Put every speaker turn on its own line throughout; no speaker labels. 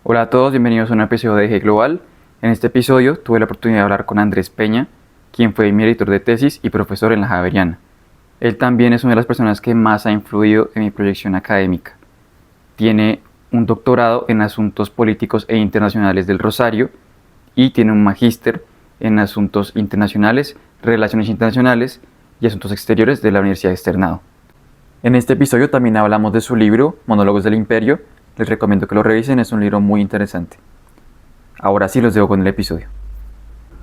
Hola a todos, bienvenidos a un episodio de Eje Global. En este episodio tuve la oportunidad de hablar con Andrés Peña, quien fue mi editor de tesis y profesor en la Javeriana. Él también es una de las personas que más ha influido en mi proyección académica. Tiene un doctorado en Asuntos Políticos e Internacionales del Rosario y tiene un magíster en Asuntos Internacionales, Relaciones Internacionales y Asuntos Exteriores de la Universidad de Externado. En este episodio también hablamos de su libro, Monólogos del Imperio. Les recomiendo que lo revisen, es un libro muy interesante. Ahora sí los dejo con el episodio.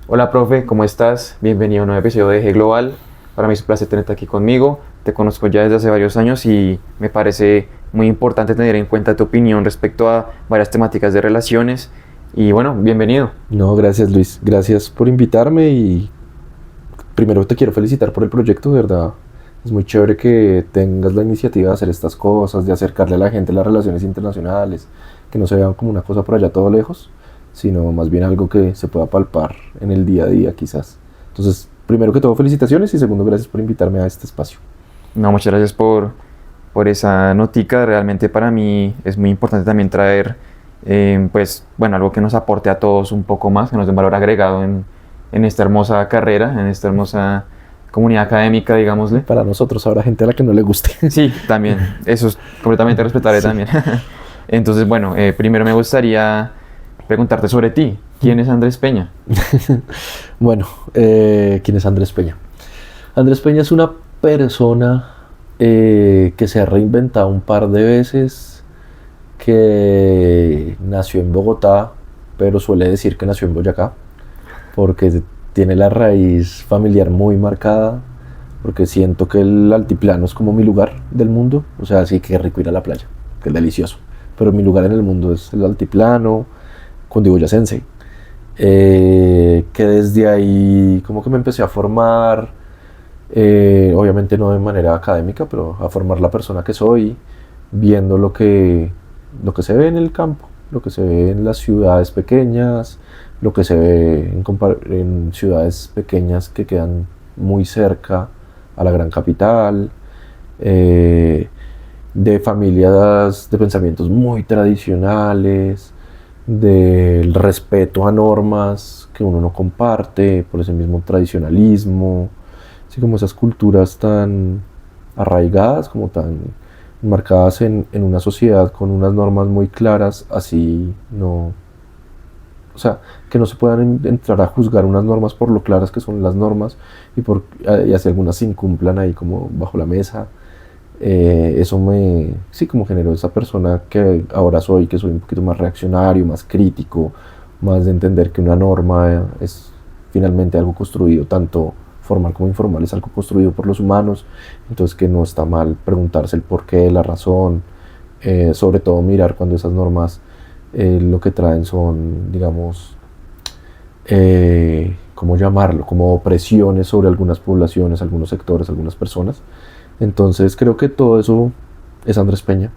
Hola profe, ¿cómo estás? Bienvenido a un nuevo episodio de Eje Global. Para mí es un placer tenerte aquí conmigo. Te conozco ya desde hace varios años y me parece muy importante tener en cuenta tu opinión respecto a varias temáticas de relaciones. Y bueno, bienvenido.
No, gracias Luis, gracias por invitarme y primero te quiero felicitar por el proyecto, de verdad. Es muy chévere que tengas la iniciativa de hacer estas cosas, de acercarle a la gente las relaciones internacionales, que no se vean como una cosa por allá todo lejos, sino más bien algo que se pueda palpar en el día a día quizás. Entonces, primero que todo, felicitaciones y segundo, gracias por invitarme a este espacio.
No, muchas gracias por esa notica. Realmente para mí es muy importante también traer, algo que nos aporte a todos un poco más, que nos dé un valor agregado en esta hermosa carrera, en esta hermosa comunidad académica, digámosle.
Para nosotros habrá gente a la que no le guste.
Sí, también. Eso es completamente respetable, sí. También. Entonces, primero me gustaría preguntarte sobre ti. ¿Quién es Andrés Peña?
Bueno, ¿quién es Andrés Peña? Andrés Peña es una persona que se ha reinventado un par de veces, que nació en Bogotá, pero suele decir que nació en Boyacá, porque tiene la raíz familiar muy marcada, porque siento que el altiplano es como mi lugar del mundo. O sea, sí, que rico ir a la playa, que es delicioso, pero mi lugar en el mundo es el altiplano, cundiboyacense. Que desde ahí como que me empecé a formar, obviamente no de manera académica, pero a formar la persona que soy, viendo lo que se ve en el campo, lo que se ve en las ciudades pequeñas, lo que se ve en ciudades pequeñas que quedan muy cerca a la gran capital, de familias de pensamientos muy tradicionales, del respeto a normas que uno no comparte, por ese mismo tradicionalismo, así como esas culturas tan arraigadas, como tan marcadas en una sociedad con unas normas muy claras, así no... O sea, que no se puedan entrar a juzgar unas normas por lo claras que son las normas y así algunas se incumplan ahí como bajo la mesa. Eso como generó esa persona que ahora soy, que soy un poquito más reaccionario, más crítico, más de entender que una norma es finalmente algo construido, tanto formal como informal, es algo construido por los humanos, entonces que no está mal preguntarse el porqué, la razón, sobre todo mirar cuando esas normas lo que traen son, digamos, ¿cómo llamarlo? Como opresiones sobre algunas poblaciones, algunos sectores, algunas personas. Entonces creo que todo eso es Andrés Peña.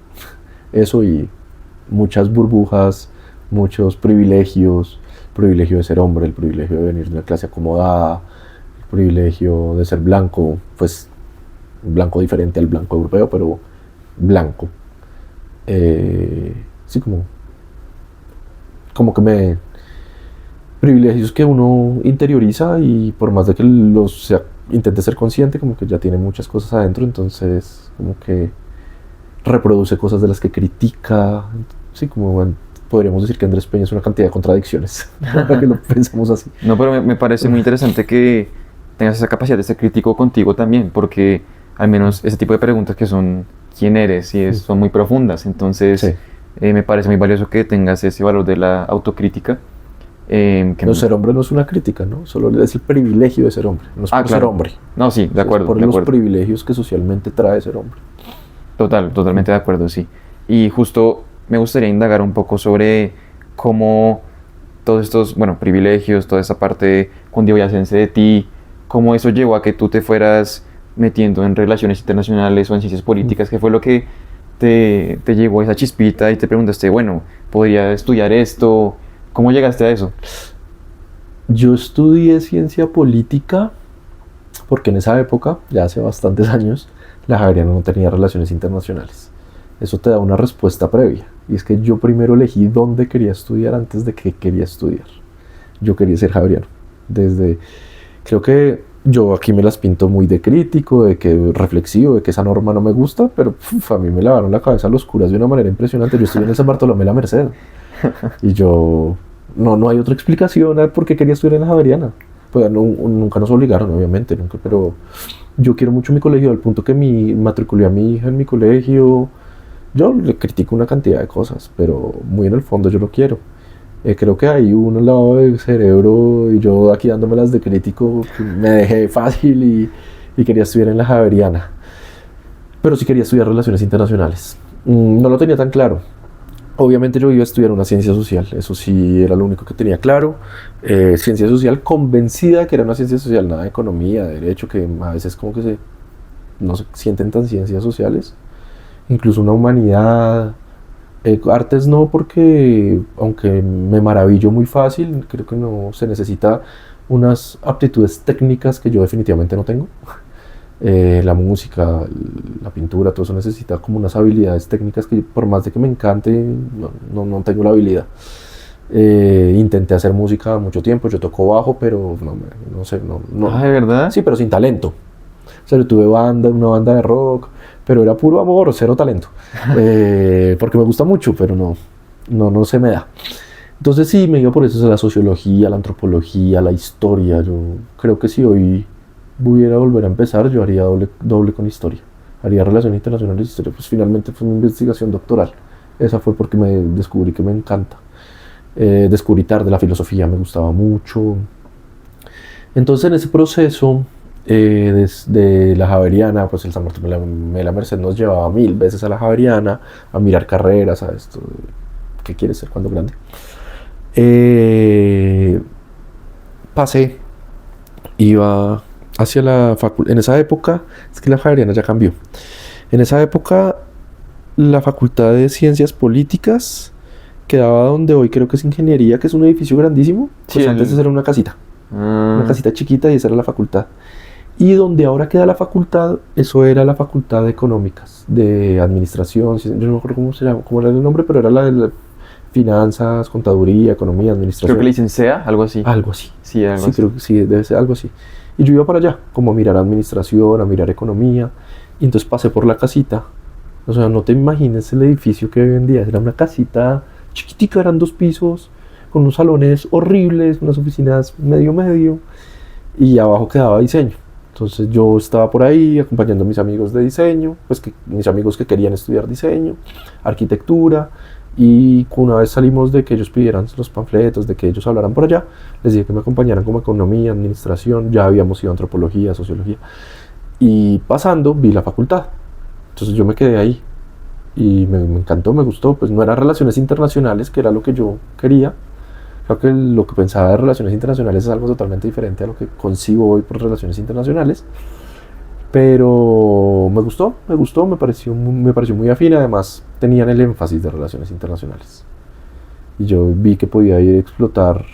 Eso y muchas burbujas, muchos privilegios, el privilegio de ser hombre, el privilegio de venir de una clase acomodada, el privilegio de ser blanco, pues blanco diferente al blanco europeo, pero blanco. Sí, como que privilegios que uno interioriza y por más de que intente ser consciente, como que ya tiene muchas cosas adentro, entonces como que reproduce cosas de las que critica. Sí, podríamos decir que Andrés Peña es una cantidad de contradicciones, para que lo pensemos así.
No, pero me parece muy interesante que tengas esa capacidad de ser crítico contigo también, porque al menos ese tipo de preguntas que son ¿quién eres? Son muy profundas, entonces sí. Me parece muy valioso que tengas ese valor de la autocrítica.
Ser hombre no es una crítica, ¿no? Solo es el privilegio de ser hombre, no es por ser hombre.
No, sí, de acuerdo.
Es por los privilegios que socialmente trae ser hombre.
Totalmente de acuerdo, sí. Y justo me gustaría indagar un poco sobre cómo todos estos, privilegios, toda esa parte cundiboyacense de ti, cómo eso llevó a que tú te fueras metiendo en relaciones internacionales o en ciencias políticas, ¿qué fue lo que te llegó esa chispita y te preguntaste, podría estudiar esto? ¿Cómo llegaste a eso?
Yo estudié ciencia política porque en esa época, ya hace bastantes años, la Javeriana no tenía relaciones internacionales. Eso te da una respuesta previa. Y es que yo primero elegí dónde quería estudiar antes de qué quería estudiar. Yo quería ser javeriano. Creo que yo aquí me las pinto muy de crítico, de que reflexivo, de que esa norma no me gusta, pero a mí me lavaron la cabeza los curas de una manera impresionante. Yo estudié en el San Bartolomé de la Merced. Y yo, no hay otra explicación a por qué quería estudiar en la Javeriana. Pues nunca nos obligaron, obviamente, nunca, pero yo quiero mucho mi colegio, al punto que matriculé a mi hija en mi colegio. Yo le critico una cantidad de cosas, pero muy en el fondo yo lo quiero. Creo que hay un lado del cerebro, y yo aquí dándomelas de crítico, me dejé fácil y quería estudiar en la Javeriana. Pero sí quería estudiar relaciones internacionales. No lo tenía tan claro. Obviamente yo iba a estudiar una ciencia social, eso sí era lo único que tenía claro. Ciencia social, convencida de que era una ciencia social, nada de economía, de derecho, que a veces como que no se sienten tan ciencias sociales. Incluso una humanidad. Artes no, porque aunque me maravillo muy fácil, creo que no se necesita unas aptitudes técnicas que yo definitivamente no tengo. La música, la pintura, todo eso necesita como unas habilidades técnicas que por más de que me encante, no tengo la habilidad. Intenté hacer música mucho tiempo, yo toco bajo, pero no sé, no.
¿De verdad?
Sí, pero sin talento. O sea, yo tuve una banda de rock, pero era puro amor, cero talento. Porque me gusta mucho, pero no se me da. Entonces sí, me iba por eso, la sociología, la antropología, la historia. Yo creo que si hoy pudiera volver a empezar, yo haría doble con historia. Haría relaciones internacionales y historia. Pues finalmente fue una investigación doctoral. Esa fue porque me descubrí que me encanta. Descubrí tarde la filosofía, me gustaba mucho. Entonces en ese proceso de la Javeriana, pues el San Bartolomé de la Merced nos llevaba 1000 veces a la Javeriana a mirar carreras, a esto, ¿qué quieres ser cuando grande? Pasé, iba hacia la facultad. En esa época, es que la Javeriana ya cambió. En esa época, la Facultad de Ciencias Políticas quedaba donde hoy creo que es Ingeniería, que es un edificio grandísimo. Pues
Sí,
antes era una casita. Una casita chiquita, y esa era la facultad. Y donde ahora queda la facultad, eso era la Facultad de Económicas, de Administración, yo no me acuerdo cómo era el nombre, pero era la de Finanzas, Contaduría, Economía, Administración.
Creo que le dicen SEA, algo así.
Algo así.
Sí, algo
Sí,
así.
creo que sí, debe ser algo así. Y yo iba para allá, como a mirar Administración, a mirar Economía, y entonces pasé por la casita. O sea, no te imagines el edificio que hoy en día, era una casita chiquitica, eran 2 pisos, con unos salones horribles, unas oficinas medio, y abajo quedaba diseño. Entonces yo estaba por ahí acompañando a mis amigos de diseño, pues mis amigos que querían estudiar diseño, arquitectura, y una vez salimos de que ellos pidieran los panfletos, de que ellos hablaran por allá, les dije que me acompañaran como economía, administración, ya habíamos ido a antropología, sociología, y pasando vi la facultad. Entonces yo me quedé ahí y me encantó, me gustó. Pues no era relaciones internacionales, que era lo que yo quería. Creo que lo que pensaba de relaciones internacionales es algo totalmente diferente a lo que concibo hoy por relaciones internacionales. Pero me pareció muy afín. Además, tenían el énfasis de relaciones internacionales. Y yo vi que podía ir a explotar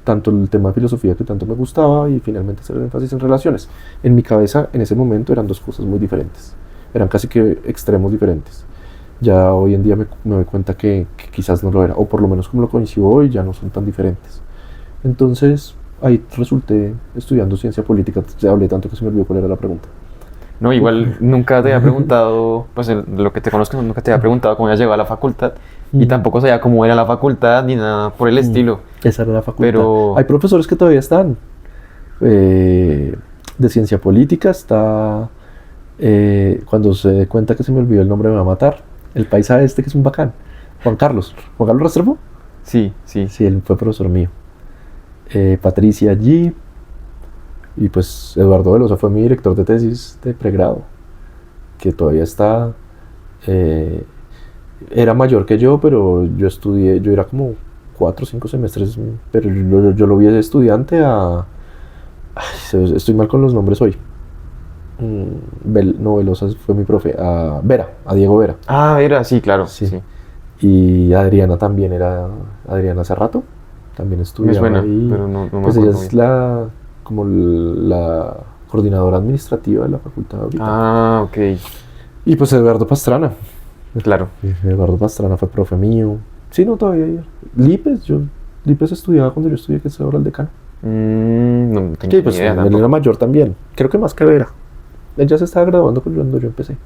tanto el tema de filosofía que tanto me gustaba y finalmente hacer el énfasis en relaciones. En mi cabeza, en ese momento, eran 2 cosas muy diferentes. Eran casi que extremos diferentes. Ya hoy en día me doy cuenta que quizás no lo era, o por lo menos como lo coincido hoy, ya no son tan diferentes. Entonces, ahí resulté estudiando ciencia política. Ya hablé tanto que se me olvidó cuál era la pregunta.
No, igual nunca te había preguntado, pues de lo que te conozco, nunca te había preguntado cómo habías llegado a la facultad y tampoco sabía cómo era la facultad ni nada por el estilo.
Esa era la facultad.
Pero
hay profesores que todavía están. De ciencia política está... cuando se dé cuenta que se me olvidó el nombre me va a matar. El paisa que es un bacán. Juan Carlos Restrepo.
sí.
Sí, él fue profesor mío. Patricia allí. Y pues Eduardo Velosa fue mi director de tesis de pregrado, que todavía está. Era mayor que yo, pero yo era como 4 o 5 semestres, pero yo lo vi de estudiante estoy mal con los nombres hoy. Velosa fue mi profe, a Diego Vera.
Ah, era, sí, claro. Sí.
Y Adriana también era, Adriana Cerrato, también estudiaba.
Me suena,
ahí.
pero no me
pues
acuerdo
ella es
bien.
como la coordinadora administrativa de la facultad ahorita.
Ah, ok.
Y pues Eduardo Pastrana,
Claro.
Eduardo Pastrana fue profe mío. Sí, no, todavía. Lipes estudiaba cuando yo estudié, que es ahora el decano.
No tengo
Sí, pues
ni idea
él
tampoco.
era mayor también. Creo que más que Vera. Él ya se estaba graduando cuando yo empecé.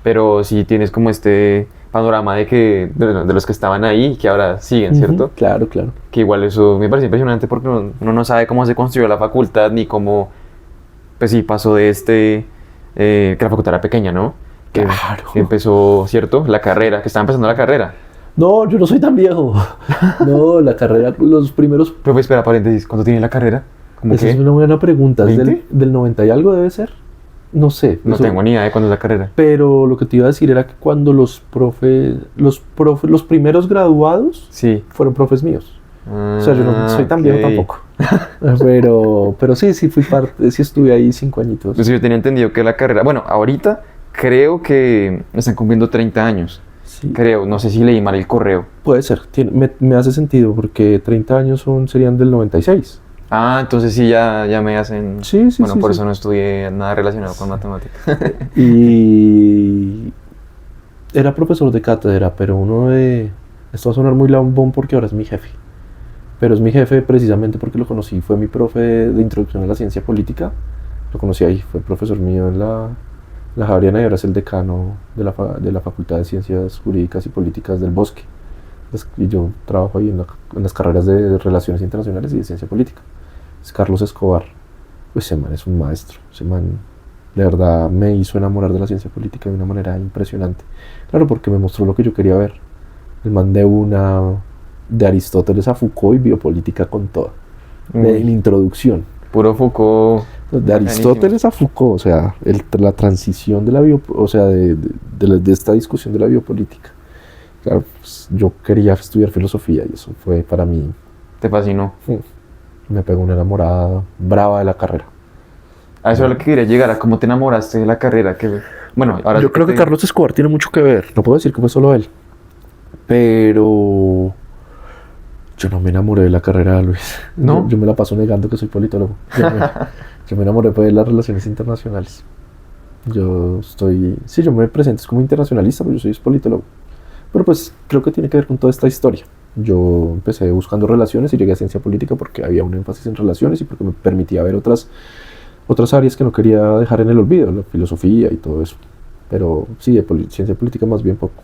Pero sí tienes como este panorama de los que estaban ahí y que ahora siguen, ¿cierto?
Ujú, claro, claro.
Que igual eso me parece impresionante porque uno no sabe cómo se construyó la facultad ni cómo, pues sí, pasó de que la facultad era pequeña, ¿no? Que
Claro.
empezó, ¿cierto? La carrera, que estaba empezando la carrera.
No, yo no soy tan viejo. No, la carrera, los primeros.
Pero pues, espera, paréntesis, ¿cuánto tiene la carrera? ¿Cómo
Esa
que?
es una buena pregunta. ¿Es
¿20?
del 90 y algo debe ser? No sé.
No
eso-
tengo ni idea de cuándo es la carrera.
Pero lo que te iba a decir era que cuando los primeros graduados
Sí.
fueron profes míos. O sea, yo no soy tan viejo
ok.
tampoco. Pero sí fui parte, sí estuve ahí 5 añitos.
Pues yo tenía entendido que la carrera, bueno, ahorita creo que están cumpliendo 30 años.
Sí,
Creo, no sé si leí mal el correo.
puede ser, me hace sentido porque 30 años serían del 96.
Ah, entonces sí, ya me hacen...
Sí, sí,
Bueno,
sí,
por
sí.
eso no estudié nada relacionado con matemáticas.
Y era profesor de cátedra, pero esto va a sonar muy lambón porque ahora es mi jefe. Pero es mi jefe precisamente porque lo conocí, fue mi profe de introducción a la ciencia política. Lo conocí ahí, fue profesor mío en la Javeriana y ahora es el decano de la Facultad de Ciencias Jurídicas y Políticas del Bosque. Y yo trabajo ahí en las carreras de Relaciones Internacionales y de Ciencia Política. Es Carlos Escobar. Pues ese man es un maestro. Ese man de verdad me hizo enamorar de la ciencia política de una manera impresionante. Claro, porque me mostró lo que yo quería ver. El man de Aristóteles a Foucault y biopolítica con toda. En introducción.
Puro Foucault.
De Aristóteles a Foucault, o sea, la transición de de esta discusión de la biopolítica. Claro, pues, yo quería estudiar filosofía y eso fue para mí,
Te fascinó.
me pegó una enamorada brava de la carrera.
A eso es lo que quería llegar, a cómo te enamoraste de la carrera. Bueno, ahora
Yo creo que Carlos Escobar tiene mucho que ver, no puedo decir que fue solo él, pero yo no me enamoré de la carrera, Luis.
¿No?
Yo me la paso negando que soy politólogo. Yo me enamoré de las relaciones internacionales. Yo me presento como internacionalista, pero yo soy politólogo. Pero pues creo que tiene que ver con toda esta historia. Yo empecé buscando relaciones y llegué a ciencia política porque había un énfasis en relaciones y porque me permitía ver otras áreas que no quería dejar en el olvido, la filosofía y todo eso. Pero sí, ciencia política más bien poco.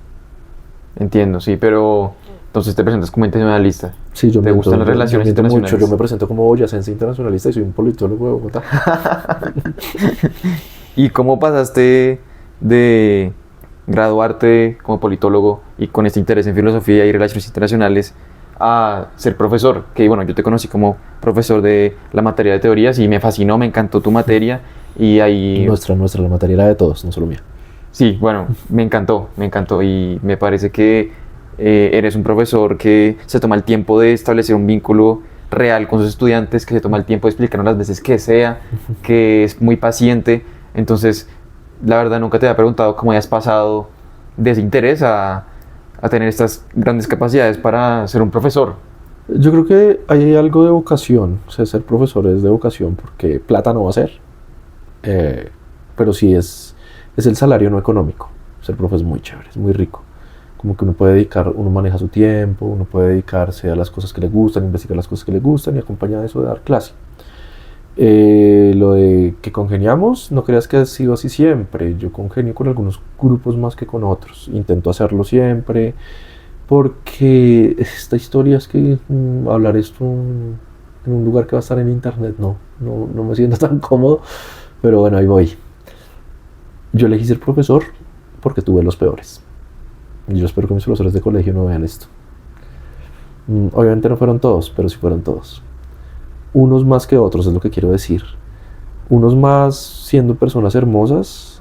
Entiendo, sí, pero entonces te presentas como internacionalista.
Sí,
¿Te gustan las relaciones
miento
internacionales?
mucho. Yo me presento como boyacense internacionalista y soy un politólogo de Bogotá.
¿Y cómo pasaste de graduarte como politólogo y con este interés en filosofía y relaciones internacionales a ser profesor? Que bueno, yo te conocí como profesor de la materia de teorías y me fascinó, me encantó tu materia y ahí...
La materia era de todos, no solo mía.
Sí, bueno, me encantó y me parece que eres un profesor que se toma el tiempo de establecer un vínculo real con sus estudiantes, que se toma el tiempo de explicarnos las veces que sea, que es muy paciente. Entonces, la verdad nunca te había preguntado cómo hayas pasado de ese interés a tener estas grandes capacidades para ser un profesor.
Yo creo que hay algo de vocación, o sea, ser profesor es de vocación porque plata no va a ser, pero sí es el salario no económico. Ser profe es muy chévere, es muy rico. Como que uno maneja su tiempo, uno puede dedicarse a las cosas que le gustan, investigar las cosas que le gustan y acompañar de eso de dar clase. Lo de que congeniamos, no creas que ha sido así siempre. Yo congenio con algunos grupos más que con otros. Intento hacerlo siempre. Porque esta historia es que hablar esto en un lugar que va a estar en internet, no me siento tan cómodo. Pero bueno, ahí voy. Yo elegí ser profesor porque tuve los peores. Y yo espero que mis profesores de colegio no vean esto. Obviamente no fueron todos, pero sí fueron todos. Unos más que otros, es lo que quiero decir. Unos más siendo personas hermosas,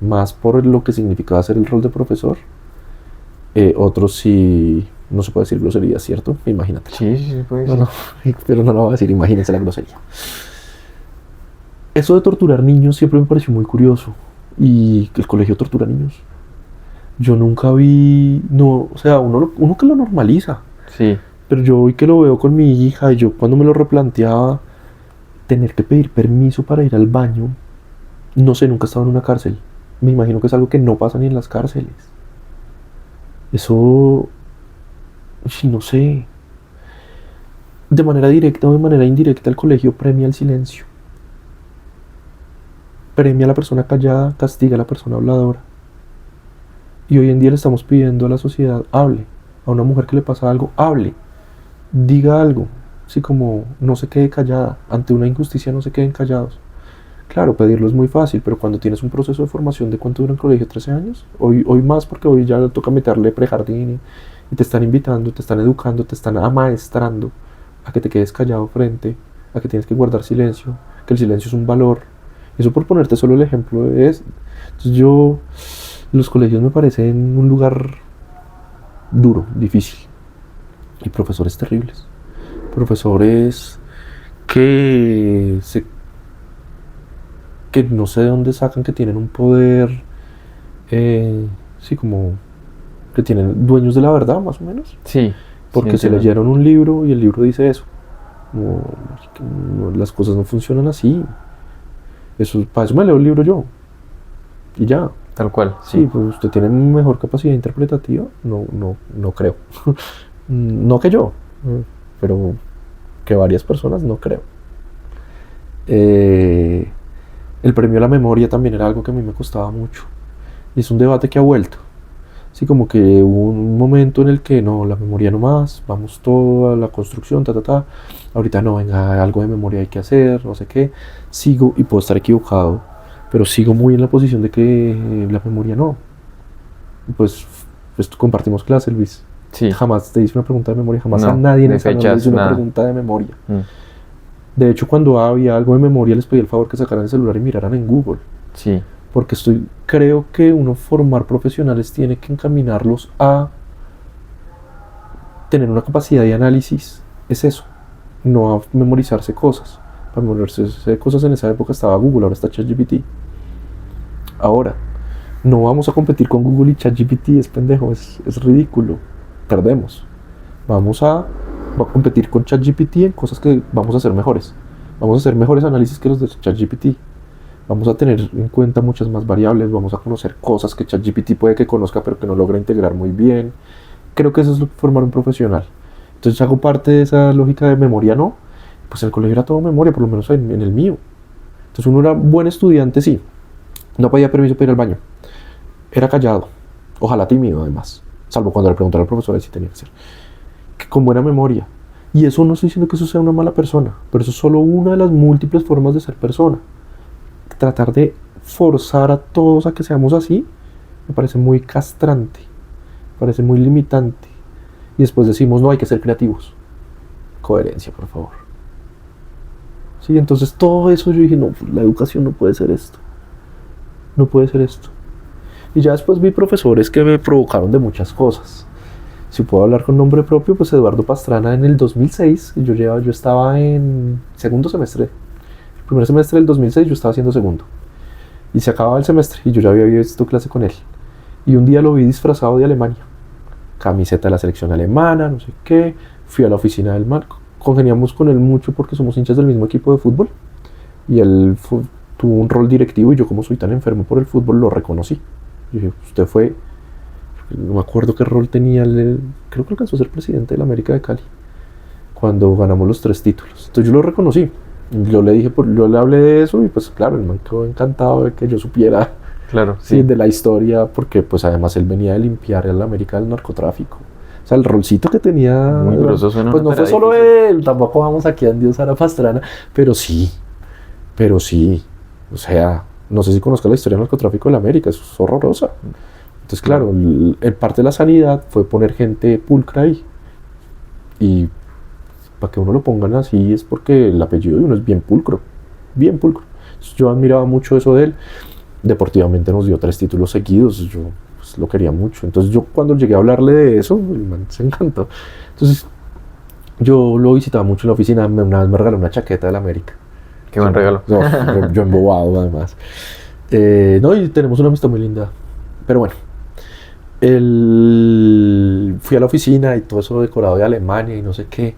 más por lo que significaba ser el rol de profesor. Otros sí, no se puede decir grosería, ¿cierto? Imagínate.
Sí, pues.
No, pero no lo voy a decir, imagínense la grosería. Eso de torturar niños siempre me pareció muy curioso. Y que el colegio tortura niños. Yo nunca vi, no, o sea, uno que lo normaliza.
Sí.
Pero yo hoy que lo veo con mi hija y yo cuando me lo replanteaba, tener que pedir permiso para ir al baño, no sé, nunca he estado en una cárcel. me imagino que es algo que no pasa ni en las cárceles. Eso, no sé, de manera directa o de manera indirecta el colegio premia el silencio. Premia a la persona callada, castiga a la persona habladora. Y hoy en día le estamos pidiendo a la sociedad, hable. A una mujer que le pasa algo, hable. Diga algo. Así como no se quede callada. Ante una injusticia no se queden callados. Claro, pedirlo es muy fácil, pero cuando tienes un proceso de formación de cuánto dura el colegio, 13 años, hoy más porque hoy ya toca meterle prejardín y te están invitando, te están educando, te están amaestrando a que te quedes callado frente, a que tienes que guardar silencio, que el silencio es un valor. Eso por ponerte solo el ejemplo es. Entonces los colegios me parecen un lugar duro, difícil, y profesores terribles, profesores que no sé de dónde sacan, que tienen un poder, sí, como que tienen dueños de la verdad, más o menos.
Sí.
Porque se leyeron un libro y el libro dice eso. Las cosas no funcionan así. Para eso me leo el libro yo. Y ya.
Tal cual.
Sí, pues usted tiene mejor capacidad interpretativa. No creo. No que yo, pero que varias personas no creo. El premio a la memoria también era algo que a mí me costaba mucho. Y es un debate que ha vuelto. Así como que hubo un momento en el que no, la memoria no más, vamos todo a la construcción, ahorita no, venga, algo de memoria hay que hacer, no sé qué. Sigo, y puedo estar equivocado, pero sigo muy en la posición de que la memoria no. Pues compartimos clase, Luis.
Sí.
Jamás te hice una pregunta de memoria, jamás
No,
a nadie en
de
el salón le
fechas,
hice una
nada.
pregunta de memoria. De hecho, cuando había algo de memoria, les pedí el favor que sacaran el celular y miraran en Google.
Sí.
Porque creo que uno formar profesionales tiene que encaminarlos a tener una capacidad de análisis. Es eso, no a memorizarse cosas. Para memorizarse cosas en esa época estaba Google, ahora está ChatGPT. Ahora, no vamos a competir con Google y ChatGPT, es pendejo, es ridículo. Perdemos. Vamos a competir con ChatGPT en cosas que vamos a hacer mejores. Vamos a hacer mejores análisis que los de ChatGPT. Vamos a tener en cuenta muchas más variables, vamos a conocer cosas que ChatGPT puede que conozca pero que no logra integrar muy bien. Creo que eso es lo que formar un profesional. Entonces hago parte de esa lógica de memoria, ¿no? Pues en el colegio era todo memoria, por lo menos en el mío. Entonces uno era buen estudiante, sí. No pedía permiso para ir al baño. Era callado. Ojalá tímido, además. Salvo cuando le preguntara al profesor si tenía que ser. Con buena memoria. Y eso no estoy diciendo que eso sea una mala persona, pero eso es solo una de las múltiples formas de ser persona. Tratar de forzar a todos a que seamos así me parece muy castrante, me parece muy limitante. Y después decimos, no, hay que ser creativos. Coherencia, por favor. Sí, entonces todo eso yo dije, no, la educación no puede ser esto. No puede ser esto. Y ya después vi profesores que me provocaron de muchas cosas. Si puedo hablar con nombre propio, pues Eduardo Pastrana en el 2006, yo estaba en segundo semestre. El primer semestre del 2006 yo estaba haciendo segundo. Y se acababa el semestre y yo ya había visto clase con él. Y un día lo vi disfrazado de Alemania. Camiseta de la selección alemana, no sé qué. Fui a la oficina del Marco. Congeniamos con él mucho porque somos hinchas del mismo equipo de fútbol. Y él tuvo un rol directivo y yo, como soy tan enfermo por el fútbol, lo reconocí. Yo dije, usted fue... No me acuerdo qué rol tenía, creo que alcanzó a ser presidente de la América de Cali cuando ganamos los 3 títulos. Entonces yo lo reconocí. Yo le dije, yo le hablé de eso y pues claro, el man quedó encantado de que yo supiera,
claro,
sí, de la historia, porque pues además él venía de limpiar a la América del narcotráfico. O sea, el rolcito que tenía,
muy grosso, suena,
pues no fue solo él, tampoco vamos aquí a endiosar a Pastrana, pero sí, o sea, no sé si conozca la historia del narcotráfico de la América, eso es horrorosa. Entonces, claro, en parte de la sanidad fue poner gente pulcra ahí. Y para que uno lo pongan así es porque el apellido de uno es bien pulcro. Bien pulcro. Entonces, yo admiraba mucho eso de él. Deportivamente nos dio 3 títulos seguidos. Yo pues, lo quería mucho. Entonces, yo cuando llegué a hablarle de eso, el man se encantó. Entonces, yo lo visitaba mucho en la oficina. Una vez me regaló una chaqueta de la América.
Qué buen regalo.
No, yo embobado, además. No, y tenemos una amistad muy linda. Pero bueno. Fui a la oficina y todo eso decorado de Alemania y no sé qué.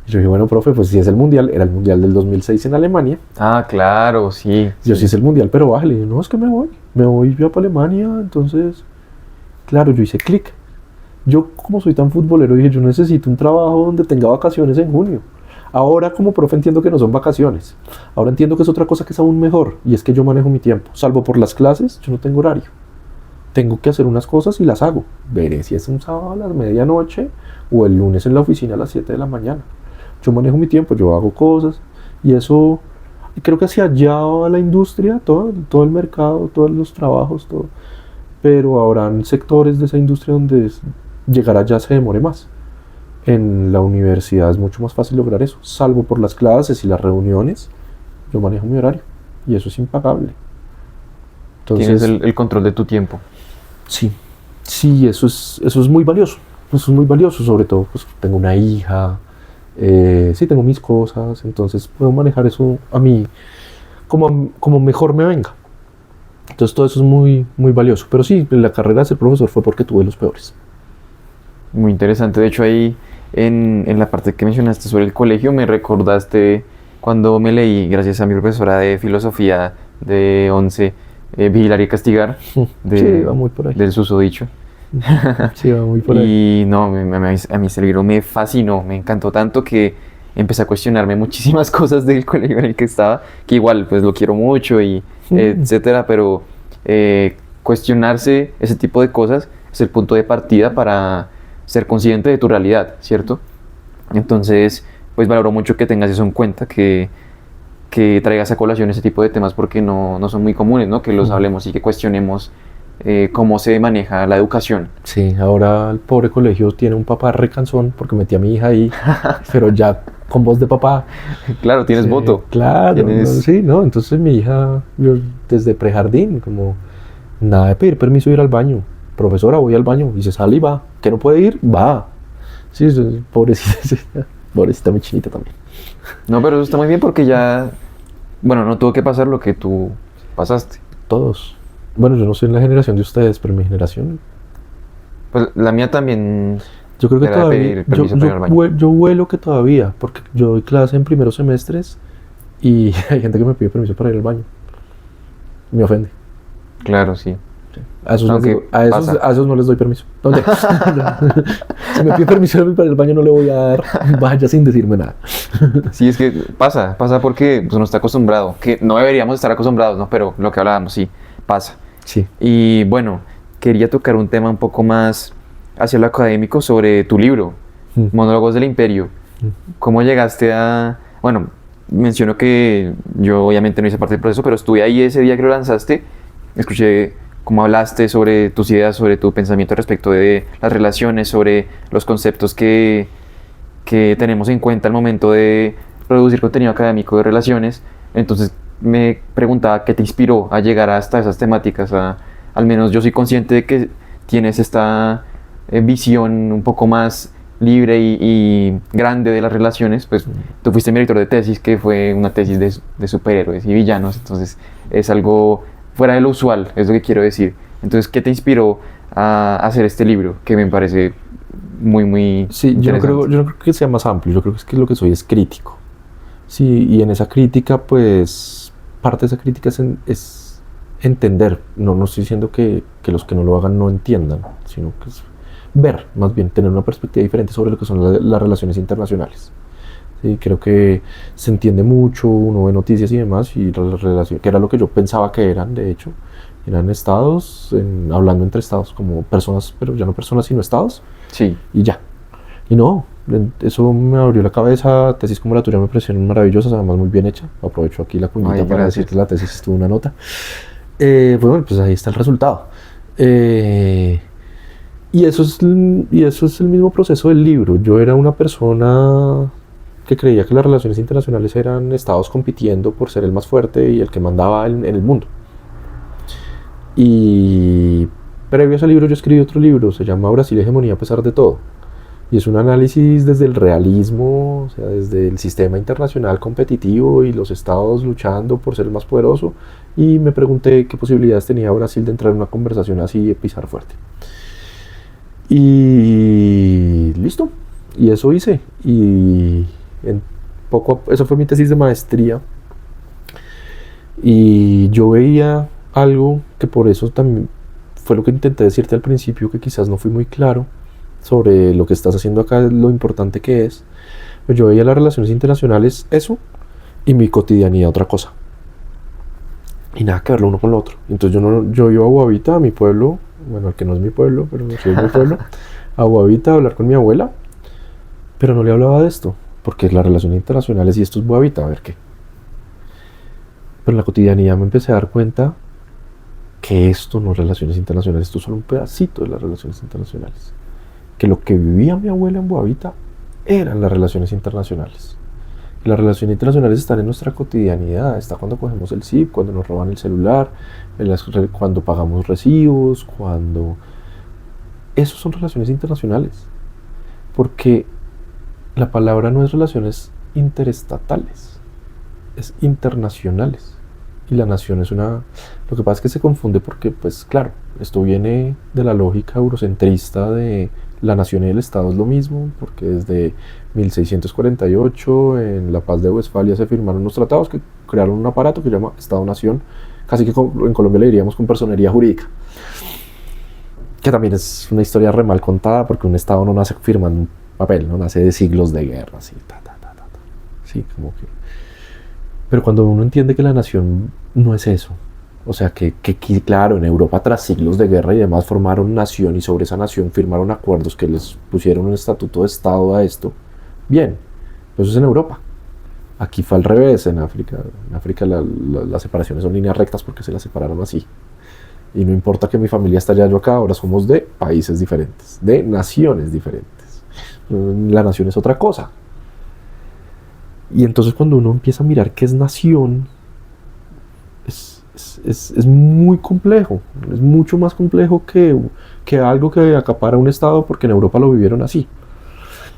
Y yo dije, bueno, profe, pues si es el mundial, era el mundial del 2006 en Alemania.
Ah, claro, sí.
Yo sí es el mundial, pero bájale. Y yo, no, es que me voy yo para Alemania. Entonces, claro, yo hice clic. Yo, como soy tan futbolero, dije, yo necesito un trabajo donde tenga vacaciones en junio. Ahora, como profe, entiendo que no son vacaciones. Ahora entiendo que es otra cosa que es aún mejor, y es que yo manejo mi tiempo. Salvo por las clases, yo no tengo horario. Tengo que hacer unas cosas y las hago. Veré si es un sábado a las medianoche o el lunes en la oficina a las 7 de la mañana. Yo manejo mi tiempo, yo hago cosas, y eso, creo que hacia allá va la industria, todo el mercado, todos los trabajos, todo. Pero habrán sectores de esa industria donde llegar allá se demore más. En la universidad es mucho más fácil lograr eso, salvo por las clases y las reuniones. Yo manejo mi horario y eso es impagable.
Tienes
Entonces,
el control de tu tiempo.
sí, eso es muy valioso. Eso es muy valioso, sobre todo, pues tengo una hija, sí, tengo mis cosas, entonces puedo manejar eso a mí como mejor me venga. Entonces todo eso es muy, muy valioso. Pero sí, la carrera de ser profesor fue porque tuve los peores.
Muy interesante. De hecho, ahí en la parte que mencionaste sobre el colegio, me recordaste cuando me leí, gracias a mi profesora de filosofía de 11, Vigilar y Castigar,
Sí, va muy por ahí.
del susodicho.
Sí, va muy por ahí.
Y no, a mí ese libro me fascinó, me encantó tanto que empecé a cuestionarme muchísimas cosas del colegio en el que estaba, que igual pues lo quiero mucho y etcétera, pero cuestionarse ese tipo de cosas es el punto de partida para ser consciente de tu realidad, ¿cierto? Entonces, pues valoro mucho que tengas eso en cuenta, que traigas a colación ese tipo de temas porque no son muy comunes, ¿no? Que los hablemos y que cuestionemos cómo se maneja la educación.
Sí, ahora el pobre colegio tiene un papá recansón porque metí a mi hija ahí, pero ya con voz de papá.
Claro, tienes
Sí,
voto.
claro,
Tienes...
no, sí, ¿no? Entonces mi hija, yo, desde prejardín, como nada de pedir permiso de ir al baño. Profesora, voy al baño. Y se sale y va. ¿Que no puede ir? Va. Sí, pobrecita, pobrecita mi chinita también.
No, pero eso está muy bien porque ya, bueno, no tuvo que pasar lo que tú pasaste.
Todos. Bueno, yo no soy en la generación de ustedes, pero mi generación,
Pues la mía también
yo creo que
era de
todavía,
pedir permiso para ir al baño.
yo vuelo que todavía, porque yo doy clase en primeros semestres y hay gente que me pide permiso para ir al baño. Me ofende.
Claro, sí.
A esos,
Aunque pasa.
a esos no les doy permiso. No, si me pide permiso para ir al baño no le voy a dar, vaya sin decirme nada.
Sí, es que pasa porque pues, uno está acostumbrado, que no deberíamos estar acostumbrados, ¿no? Pero lo que hablábamos, sí, pasa.
Sí.
Y bueno, quería tocar un tema un poco más hacia lo académico sobre tu libro, Monólogos del Imperio. ¿Cómo llegaste a...? Bueno, menciono que yo obviamente no hice parte del proceso, pero estuve ahí ese día que lo lanzaste, escuché cómo hablaste sobre tus ideas, sobre tu pensamiento respecto de las relaciones, sobre los conceptos que tenemos en cuenta al momento de producir contenido académico de relaciones. Entonces me preguntaba qué te inspiró a llegar hasta esas temáticas. Al menos yo soy consciente de que tienes esta visión un poco más libre y grande de las relaciones. Pues tú fuiste mi editor de tesis, que fue una tesis de superhéroes y villanos, entonces es algo fuera de lo usual, es lo que quiero decir. Entonces, ¿qué te inspiró a hacer este libro? Que me parece muy, muy
Sí, yo no creo que sea más amplio, yo creo que es que lo que soy es crítico. Sí, y en esa crítica, pues, parte de esa crítica es entender. No estoy diciendo que los que no lo hagan no entiendan, sino que es ver, más bien, tener una perspectiva diferente sobre lo que son las relaciones internacionales. Sí, creo que se entiende mucho, uno ve noticias y demás, y las relaciones, que era lo que yo pensaba que eran, de hecho, eran estados, hablando entre estados, como personas, pero ya no personas, sino estados.
Sí.
Y ya. Y no, eso me abrió la cabeza. Tesis como la tuya me parecieron maravillosas, además muy bien hecha. Aprovecho aquí la cuñita
Ay,
para
gracias.
decir que la tesis estuvo una nota. Bueno, pues ahí está el resultado. Y eso es el mismo proceso del libro. Yo era una persona que creía que las relaciones internacionales eran estados compitiendo por ser el más fuerte y el que mandaba en el mundo. Y previo a ese libro yo escribí otro libro, se llama Brasil, hegemonía a pesar de todo. Y es un análisis desde el realismo, o sea, desde el sistema internacional competitivo y los estados luchando por ser el más poderoso. Y me pregunté qué posibilidades tenía Brasil de entrar en una conversación así y pisar fuerte. Y listo. Y eso hice. Y Eso fue mi tesis de maestría. Y yo veía algo que por eso también fue lo que intenté decirte al principio, que quizás no fui muy claro sobre lo que estás haciendo acá, lo importante que es. Pues yo veía las relaciones internacionales, eso, y mi cotidianidad otra cosa. Y nada que ver lo uno con lo otro. Entonces yo iba a Guavita, a mi pueblo, bueno, al que no es mi pueblo, pero sí es mi pueblo, a Guavita a hablar con mi abuela, pero no le hablaba de esto, porque las relaciones internacionales y esto es Guavita, a ver qué. Pero en la cotidianidad me empecé a dar cuenta que esto no es relaciones internacionales, esto es solo un pedacito de las relaciones internacionales. Que lo que vivía mi abuela en Boavita eran las relaciones internacionales. Y las relaciones internacionales están en nuestra cotidianidad, está cuando cogemos el SIP, cuando nos roban el celular, cuando pagamos recibos, cuando... Esos son relaciones internacionales. Porque la palabra no es relaciones interestatales, es internacionales. Y la nación es una... Lo que pasa es que se confunde porque, pues claro, esto viene de la lógica eurocentrista de la nación y el Estado es lo mismo, porque desde 1648 en la Paz de Westfalia se firmaron unos tratados que crearon un aparato que se llama Estado-Nación, casi que en Colombia le diríamos con personería jurídica, que también es una historia re mal contada porque un Estado no nace firmando un papel, no nace de siglos de guerra, así, sí, como que... Pero cuando uno entiende que la nación no es eso, o sea, que claro, en Europa tras siglos de guerra y demás formaron nación y sobre esa nación firmaron acuerdos que les pusieron un estatuto de Estado a esto, bien, eso es en Europa. Aquí fue al revés, en África. En África las separaciones son líneas rectas porque se las separaron así. Y no importa que mi familia esté allá, yo acá, ahora somos de países diferentes, de naciones diferentes. La nación es otra cosa. Y entonces cuando uno empieza a mirar qué es nación, es muy complejo, es mucho más complejo que algo que acapara un Estado, porque en Europa lo vivieron así.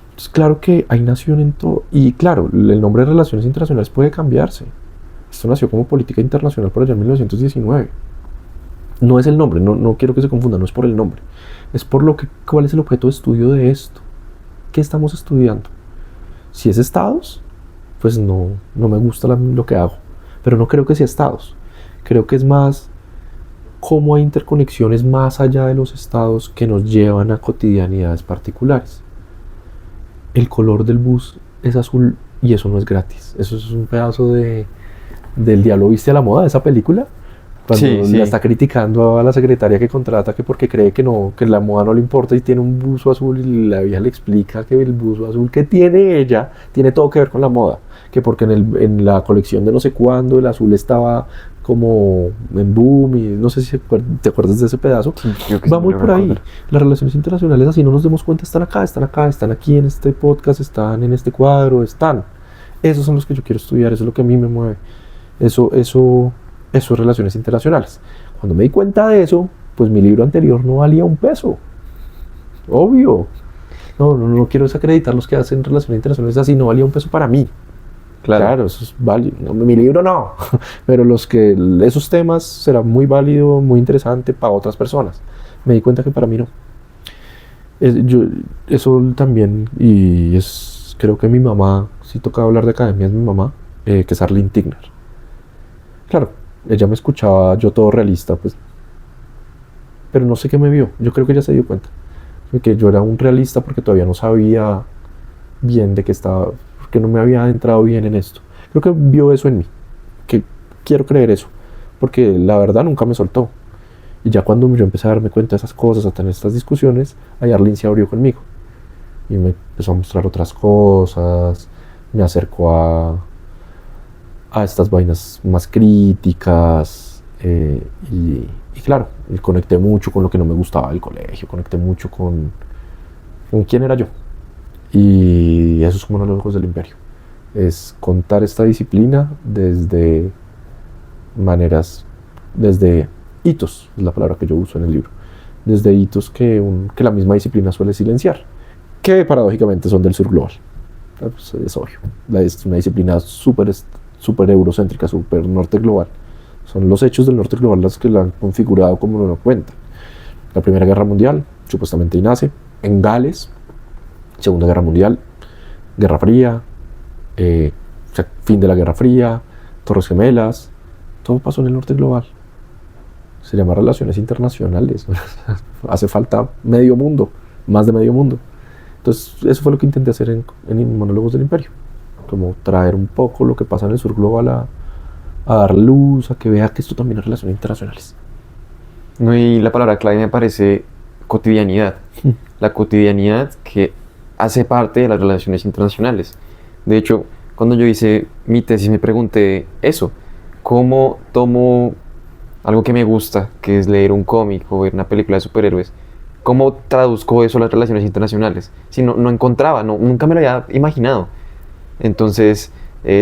Entonces claro que hay nación en todo, y claro, el nombre de relaciones internacionales puede cambiarse. Esto nació como política internacional por allá en 1919. No es el nombre, no quiero que se confunda, no es por el nombre, es por cuál es el objeto de estudio de esto. ¿Qué estamos estudiando? Si es estados, pues no me gusta lo que hago, pero no creo que sea estados. Creo que es más cómo hay interconexiones más allá de los estados que nos llevan a cotidianidades particulares. El color del bus es azul y eso no es gratis. Eso es un pedazo del Diablo Viste a la Moda, de esa película. Cuando la está criticando a la secretaria que contrata que porque cree que la moda no le importa y tiene un buzo azul, y la vieja le explica que el buzo azul que tiene ella tiene todo que ver con la moda, que porque en la colección de no sé cuándo el azul estaba como en boom, y no sé si te acuerdas de ese pedazo.
Sí,
va muy por ahí. Las relaciones internacionales, así no nos demos cuenta, están acá, están aquí en este podcast, están en este cuadro, esos son los que yo quiero estudiar, eso es lo que a mí me mueve. Eso es relaciones internacionales. Cuando me di cuenta de eso, pues mi libro anterior no valía un peso. Obvio. No quiero desacreditar los que hacen relaciones internacionales así, no valía un peso para mí. Claro, eso es válido. No, mi libro no. Pero esos temas serán muy válido, muy interesante para otras personas. Me di cuenta que para mí no. Eso también, y creo que mi mamá, si toca hablar de academia, es mi mamá, que es Arlene Tigner. Claro, ella me escuchaba, yo todo realista, pues, pero no sé qué me vio. Yo creo que ella se dio cuenta que yo era un realista porque todavía no sabía bien de qué estaba, porque no me había adentrado bien en esto. Creo que vio eso en mí, que quiero creer eso, porque la verdad nunca me soltó. Y ya cuando yo empecé a darme cuenta de esas cosas, a tener estas discusiones, ahí Arlene se abrió conmigo y me empezó a mostrar otras cosas, me acercó a estas vainas más críticas, y claro, conecté mucho con lo que no me gustaba del colegio, conecté mucho con quién era yo. Y eso es como uno de los ojos del imperio, es contar esta disciplina desde hitos, es la palabra que yo uso en el libro, desde hitos que la misma disciplina suele silenciar, que paradójicamente son del sur global. Pues es obvio, es una disciplina súper eurocéntrica, súper norte global. Son los hechos del norte global los que la han configurado como lo cuentan. La Primera Guerra Mundial supuestamente nace en Gales, Segunda Guerra Mundial, Guerra Fría, O sea, fin de la Guerra Fría, Torres Gemelas, todo pasó en el norte global. Se llama relaciones internacionales. Hace falta medio mundo, más de medio mundo. Entonces, eso fue lo que intenté hacer en Monólogos del Imperio. Como traer un poco lo que pasa en el sur global a dar luz, a que vea que esto también es relaciones internacionales.
No, y la palabra clave me parece cotidianidad. La cotidianidad que hace parte de las relaciones internacionales. De hecho, cuando yo hice mi tesis me pregunté eso. ¿Cómo tomo algo que me gusta, que es leer un cómic o ver una película de superhéroes? ¿Cómo traduzco eso a las relaciones internacionales? Si no encontraba, nunca me lo había imaginado. Entonces,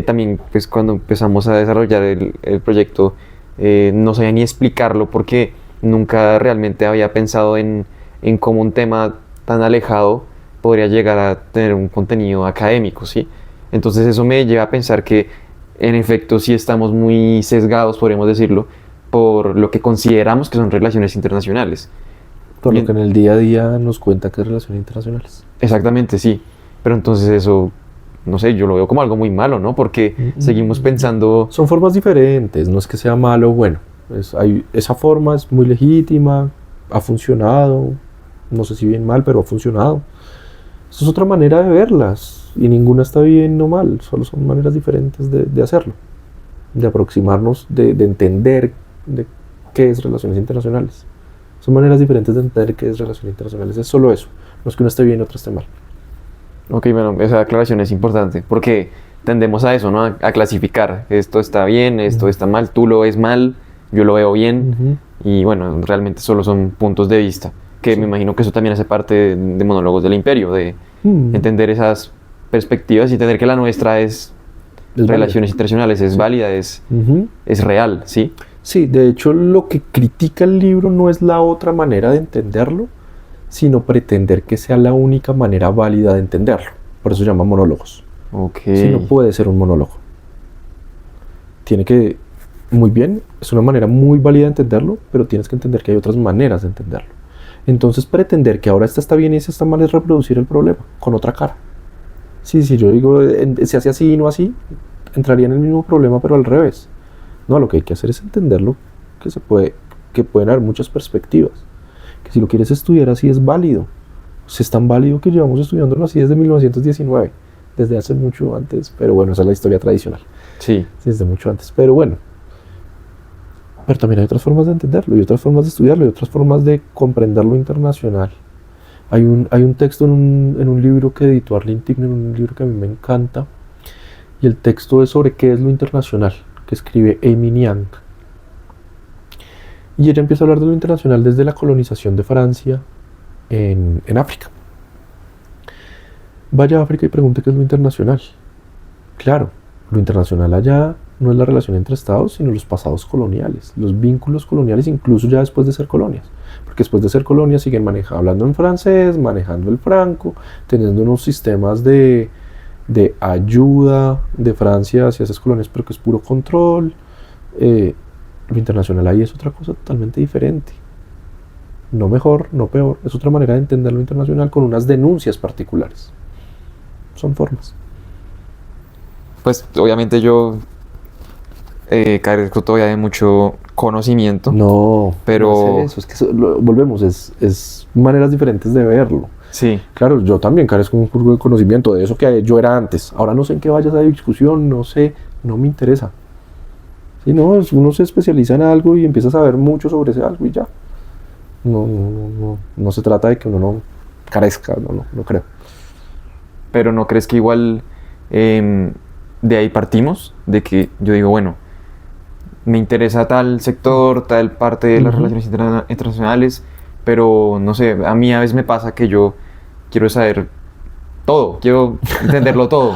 también pues cuando empezamos a desarrollar el proyecto, no sabía ni explicarlo porque nunca realmente había pensado en cómo un tema tan alejado podría llegar a tener un contenido académico, ¿sí? Entonces eso me lleva a pensar que en efecto sí estamos muy sesgados, podríamos decirlo, por lo que consideramos que son relaciones internacionales.
Por lo que en el día a día nos cuenta que es relaciones internacionales.
Exactamente, sí. Pero entonces eso, no sé, yo lo veo como algo muy malo, ¿no? Porque seguimos pensando...
Son formas diferentes, no es que sea malo o bueno. Esa forma es muy legítima, ha funcionado, no sé si bien mal, pero ha funcionado. Esa es otra manera de verlas, y ninguna está bien o mal, solo son maneras diferentes de hacerlo, de aproximarnos, de entender de qué es relaciones internacionales. Son maneras diferentes de entender qué es relaciones internacionales, es solo eso, no es que uno esté bien y otro esté mal.
Ok, bueno, esa aclaración es importante, porque tendemos a eso, ¿no? A clasificar, esto está bien, esto está mal, tú lo ves mal, yo lo veo bien, y bueno, realmente solo son puntos de vista, que me imagino que eso también hace parte de Monólogos del Imperio, de entender esas perspectivas y entender que la nuestra es relaciones internacionales, es válida, es real, ¿sí?
Sí, de hecho lo que critica el libro no es la otra manera de entenderlo, sino pretender que sea la única manera válida de entenderlo. Por eso se llama monólogos.
Okay.
Si no puede ser un monólogo. Tiene que, muy bien, es una manera muy válida de entenderlo, pero tienes que entender que hay otras maneras de entenderlo. Entonces pretender que ahora esta está bien y esta está mal es reproducir el problema con otra cara. Sí, si yo digo se hace así y no así, entraría en el mismo problema pero al revés. No, lo que hay que hacer es entenderlo, que pueden haber muchas perspectivas. Que si lo quieres estudiar así es válido. Pues es tan válido que llevamos estudiándolo así desde 1919, desde hace mucho antes, pero bueno, esa es la historia tradicional.
Sí.
Desde mucho antes, pero bueno. Pero también hay otras formas de entenderlo, y otras formas de estudiarlo, y otras formas de comprender lo internacional. Hay un texto en un libro que editó Arlene Tigner, un libro que a mí me encanta, y el texto es sobre qué es lo internacional, que escribe Amy Niang. Y ella empieza a hablar de lo internacional desde la colonización de Francia en África. Vaya a África y pregunte qué es lo internacional. Claro, lo internacional allá no es la relación entre estados, sino los pasados coloniales, los vínculos coloniales, incluso ya después de ser colonias. Porque después de ser colonias siguen hablando en francés, manejando el franco, teniendo unos sistemas de ayuda de Francia hacia esas colonias, pero que es puro control. Lo internacional ahí es otra cosa totalmente diferente. No mejor, no peor, es otra manera de entender lo internacional con unas denuncias particulares. Son formas.
Pues obviamente yo carezco todavía de mucho conocimiento.
No,
pero
no es eso, es que volvemos, es maneras diferentes de verlo.
Sí.
Claro, yo también carezco un poco de conocimiento de eso que yo era antes. Ahora no sé en qué vaya esa discusión, no sé, no me interesa. Sí, no, uno se especializa en algo y empieza a saber mucho sobre ese algo y ya. No se trata de que uno no carezca, no creo.
Pero ¿no crees que igual de ahí partimos? De que yo digo, bueno, me interesa tal sector, tal parte de las relaciones internacionales, pero no sé, a mí a veces me pasa que yo quiero saber todo, quiero entenderlo todo.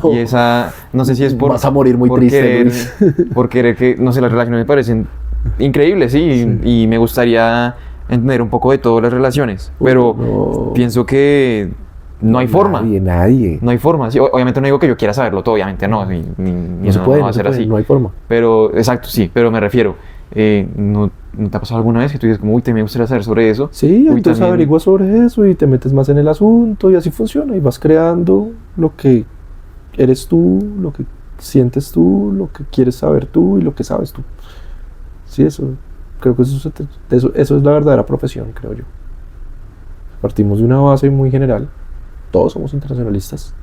No.
Y esa, no sé si es
Vas a morir muy triste,
por querer que, no sé, las relaciones me parecen increíbles, sí. Y me gustaría entender un poco de todas las relaciones, pero
no.
Pienso que no hay forma.
Nadie.
No hay forma. Sí, obviamente no digo que yo quiera saberlo todo, obviamente no.
No se puede,
va a ser así.
No hay forma.
Pero, exacto, sí, pero me refiero. ¿No te ha pasado alguna vez que tú dices como, uy, te me gustaría saber sobre eso?
Sí,
uy,
entonces
también...
averiguas sobre eso y te metes más en el asunto y así funciona y vas creando lo que eres tú, lo que sientes tú, lo que quieres saber tú y lo que sabes tú. Sí, eso, creo que eso es la verdadera profesión, creo yo. Partimos de una base muy general, todos somos internacionalistas,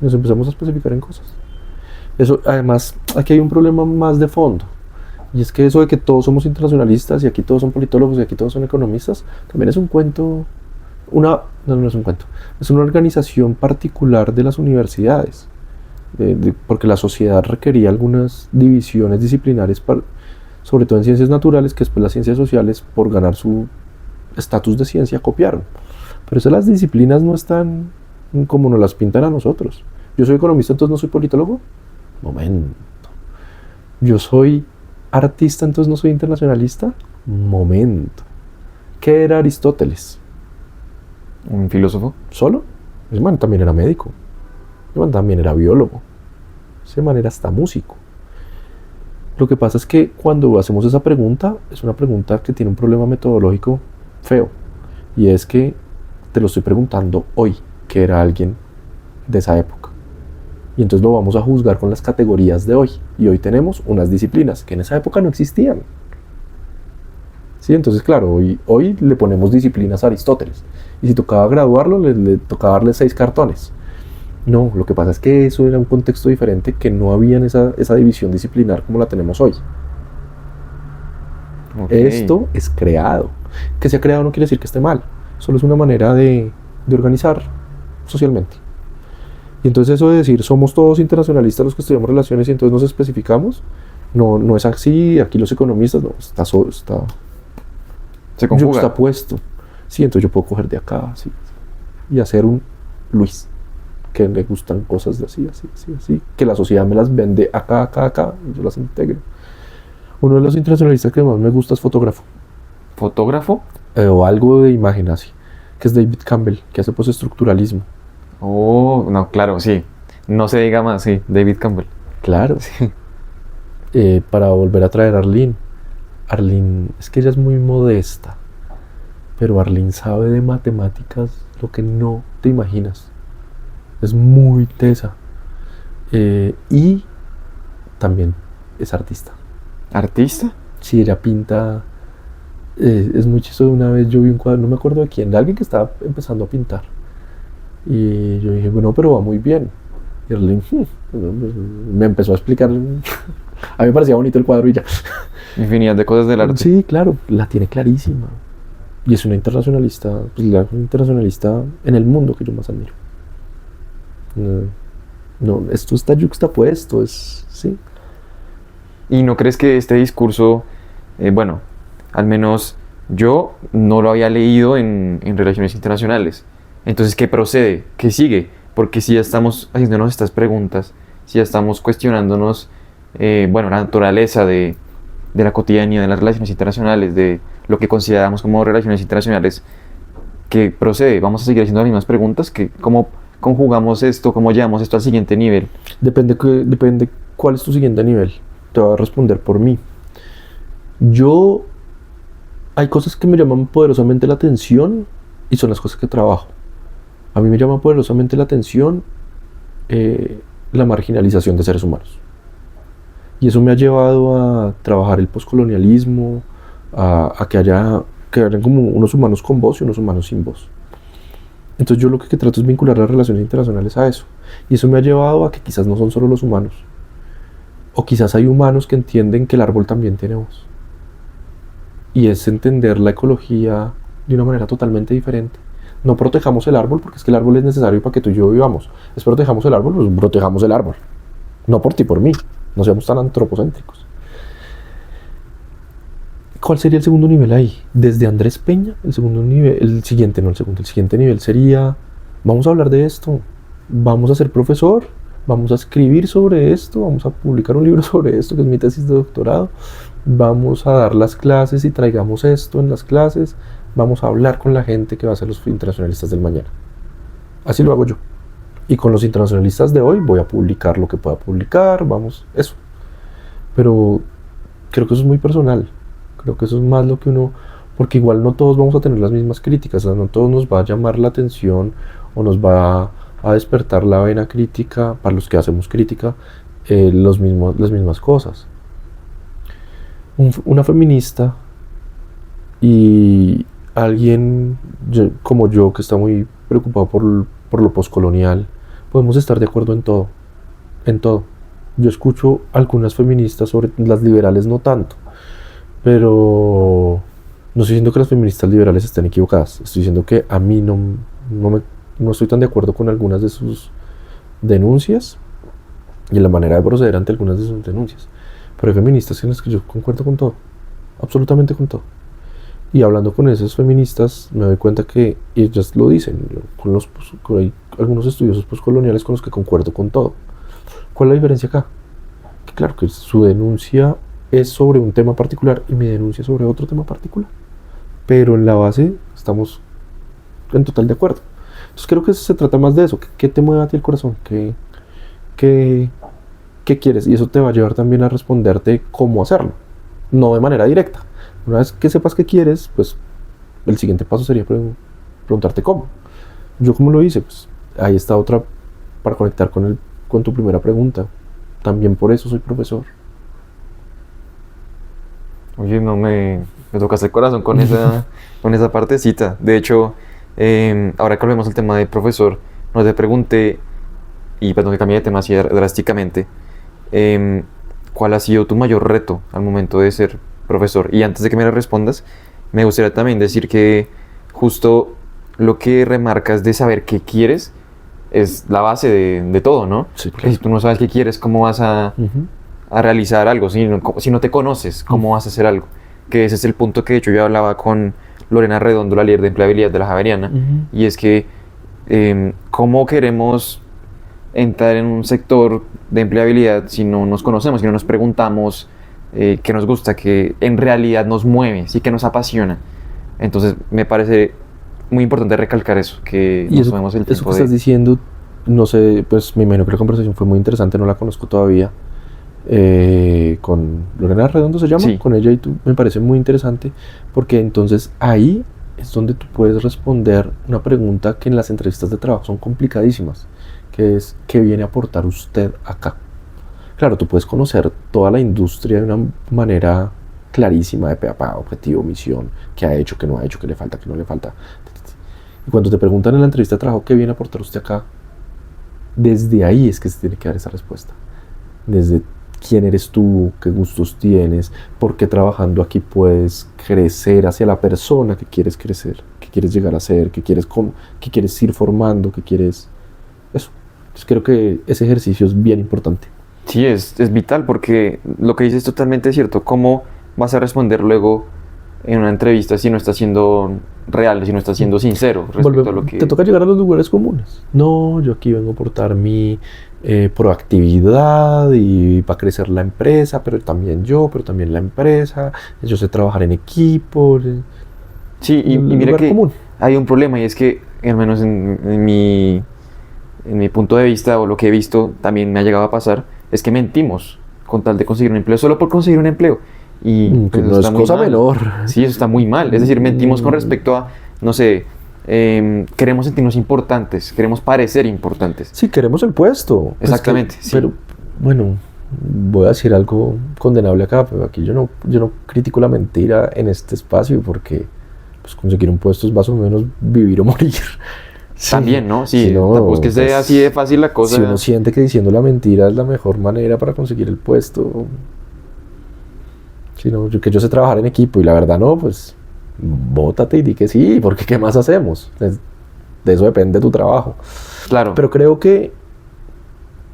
y nos empezamos a especificar en cosas. Eso, además, aquí hay un problema más de fondo, y es que eso de que todos somos internacionalistas y aquí todos son politólogos y aquí todos son economistas, también es un cuento, no es un cuento, es una organización particular de las universidades, porque la sociedad requería algunas divisiones disciplinares, sobre todo en ciencias naturales, que después las ciencias sociales, por ganar su estatus de ciencia, copiaron. Pero esas las disciplinas no están como nos las pintan a nosotros. Yo soy economista, entonces no soy politólogo. Momento. Yo soy artista, entonces no soy internacionalista. Momento. ¿Qué era Aristóteles?
¿Un filósofo?
¿Solo? Ese man también era médico. Ese man también era biólogo. Ese man era hasta músico. Lo que pasa es que cuando hacemos esa pregunta, es una pregunta que tiene un problema metodológico feo. Y es que te lo estoy preguntando hoy, que era alguien de esa época. Y entonces lo vamos a juzgar con las categorías de hoy. Y hoy tenemos unas disciplinas que en esa época no existían. ¿Sí? Entonces, claro, hoy le ponemos disciplinas a Aristóteles. Y si tocaba graduarlo, le tocaba darle 6 cartones. No, lo que pasa es que eso era un contexto diferente, que no había esa división disciplinar como la tenemos hoy.
Okay.
Esto es creado. Que sea creado no quiere decir que esté mal. Solo es una manera de organizar socialmente. Y entonces eso de decir somos todos internacionalistas los que estudiamos relaciones y entonces nos especificamos, no es así. Aquí los economistas, no, está
se conjuga.
Está puesto. Sí, entonces yo puedo coger de acá así, y hacer un Luis, que le gustan cosas de así, que la sociedad me las vende acá, y yo las integro. Uno de los internacionalistas que más me gusta es fotógrafo.
¿Fotógrafo?
O algo de imagen así, que es David Campbell, que hace postestructuralismo.
Oh, no, claro, sí. No se diga más, sí, David Campbell.
Claro. Sí. Para volver a traer a Arlene. Arlene, es que ella es muy modesta, pero Arlene sabe de matemáticas lo que no te imaginas. Es muy tesa. Y también es artista.
¿Artista?
Sí, ella pinta. Es muy chistoso. Una vez yo vi un cuadro, no me acuerdo de quién, de alguien que estaba empezando a pintar. Y yo dije, bueno, pero va muy bien. Y Arlene me empezó a explicar. A mí me parecía bonito el cuadro y ya.
Infinidad de cosas del arte.
Sí, claro, la tiene clarísima. Y es una internacionalista, pues la internacionalista en el mundo que yo más admiro. No, esto está yuxtapuesto, sí.
¿Y no crees que este discurso, bueno, al menos yo no lo había leído en relaciones internacionales? Entonces, ¿qué procede? ¿Qué sigue? Porque si ya estamos haciéndonos estas preguntas, si ya estamos cuestionándonos, bueno, la naturaleza de la cotidianidad de las relaciones internacionales, de lo que consideramos como relaciones internacionales, ¿qué procede? ¿Vamos a seguir haciendo las mismas preguntas? ¿Cómo conjugamos esto? ¿Cómo llevamos esto al siguiente nivel?
Depende cuál es tu siguiente nivel. Te voy a responder por mí. Hay cosas que me llaman poderosamente la atención y son las cosas que trabajo. A mí me llama poderosamente la atención la marginalización de seres humanos. Y eso me ha llevado a trabajar el poscolonialismo, a que hayan como unos humanos con voz y unos humanos sin voz. Entonces yo lo que trato es vincular las relaciones internacionales a eso. Y eso me ha llevado a que quizás no son solo los humanos. O quizás hay humanos que entienden que el árbol también tiene voz. Y es entender la ecología de una manera totalmente diferente. No protejamos el árbol porque es que el árbol es necesario para que tú y yo vivamos. Es protejamos el árbol, pues protejamos el árbol. No por ti, por mí. No seamos tan antropocéntricos. ¿Cuál sería el segundo nivel ahí? Desde Andrés Peña, el siguiente nivel sería, vamos a hablar de esto, vamos a ser profesor, vamos a escribir sobre esto, vamos a publicar un libro sobre esto, que es mi tesis de doctorado, vamos a dar las clases y traigamos esto en las clases, vamos a hablar con la gente que va a ser los internacionalistas del mañana. Así lo hago yo. Y con los internacionalistas de hoy voy a publicar lo que pueda publicar, eso. Pero creo que eso es muy personal. Creo que eso es más lo que uno... Porque igual no todos vamos a tener las mismas críticas, o sea, no todos nos va a llamar la atención o nos va a despertar la vena crítica, para los que hacemos crítica, las mismas cosas. Una feminista y alguien como yo, que está muy preocupado por lo poscolonial, podemos estar de acuerdo en todo, en todo. Yo escucho algunas feministas, sobre las liberales no tanto, pero no estoy diciendo que las feministas liberales estén equivocadas, estoy diciendo que a mí no estoy tan de acuerdo con algunas de sus denuncias y en la manera de proceder ante algunas de sus denuncias. Pero hay feministas en las que yo concuerdo con todo, absolutamente con todo. Y hablando con esas feministas me doy cuenta que ellas lo dicen, hay algunos estudiosos postcoloniales con los que concuerdo con todo. ¿Cuál es la diferencia acá? Que claro, que su denuncia es sobre un tema particular y mi denuncia sobre otro tema particular. Pero en la base estamos en total de acuerdo. Entonces creo que se trata más de eso. ¿Qué te mueve a ti el corazón? ¿Qué quieres? Y eso te va a llevar también a responderte cómo hacerlo. No de manera directa. Una vez que sepas qué quieres, pues el siguiente paso sería preguntarte cómo. Yo cómo lo hice, pues ahí está otra para conectar con tu primera pregunta. También por eso soy profesor.
Oye, no me tocaste el corazón con esa partecita. De hecho, ahora que volvemos al tema de profesor, no te pregunté, y perdón que cambié de tema así drásticamente, ¿cuál ha sido tu mayor reto al momento de ser profesor? Y antes de que me lo respondas, me gustaría también decir que justo lo que remarcas de saber qué quieres es la base de todo, ¿no?
Sí,
Porque si tú no sabes qué quieres, ¿cómo vas a realizar algo? Si no te conoces, ¿cómo vas a hacer algo? Que ese es el punto que de hecho yo hablaba con Lorena Redondo, la líder de empleabilidad de la Javeriana, y es que ¿cómo queremos entrar en un sector de empleabilidad si no nos conocemos, si no nos preguntamos qué nos gusta, qué en realidad nos mueve, sí, que nos apasiona? Entonces me parece muy importante recalcar eso, que
y
nos tomemos el
eso
tiempo
que estás diciendo, no sé, pues me imagino que la conversación fue muy interesante, no la conozco todavía. Con Lorena Redondo se llama,
sí.
Con ella y tú, me parece muy interesante, porque entonces ahí es donde tú puedes responder una pregunta que en las entrevistas de trabajo son complicadísimas, que es: ¿qué viene a aportar usted acá? Claro, tú puedes conocer toda la industria de una manera clarísima, de pe a pa, objetivo, misión, qué ha hecho, qué no ha hecho, qué le falta, qué no le falta. Y cuando te preguntan en la entrevista de trabajo qué viene a aportar usted acá, desde ahí es que se tiene que dar esa respuesta. Desde quién eres tú, qué gustos tienes, por qué trabajando aquí puedes crecer hacia la persona que quieres crecer, qué quieres llegar a ser, qué quieres ir formando, qué quieres... Eso. Entonces creo que ese ejercicio es bien importante.
Sí, es vital, porque lo que dices es totalmente cierto. ¿Cómo vas a responder luego en una entrevista si no estás siendo real, si no estás siendo sincero respecto a lo que...
Te toca llegar a los lugares comunes. No, yo aquí vengo a aportar mi proactividad y para crecer la empresa, pero también la empresa. Yo sé trabajar en equipo.
Sí, y mira que
común.
hay un problema, y es que, al menos en mi punto de vista, o lo que he visto, también me ha llegado a pasar, es que mentimos con tal de conseguir un empleo, solo por conseguir un empleo. Y
que
pues,
no es cosa menor.
Sí, eso está muy mal. Es decir, mentimos con respecto a, no sé, queremos sentirnos importantes, queremos parecer importantes.
Sí, queremos el puesto.
Exactamente,
Pues
sí.
Pero, bueno, voy a decir algo condenable acá, pero aquí yo no critico la mentira en este espacio, porque pues, conseguir un puesto es más o menos vivir o morir. Sí.
También, ¿no? Sí,
Si no,
tampoco es que sea
pues,
así de fácil la cosa.
Si uno siente que diciendo la mentira es la mejor manera para conseguir el puesto, que yo sé trabajar en equipo y la verdad no, pues bótate y di que sí, porque ¿qué más hacemos? De eso depende tu trabajo.
Claro.
Pero creo que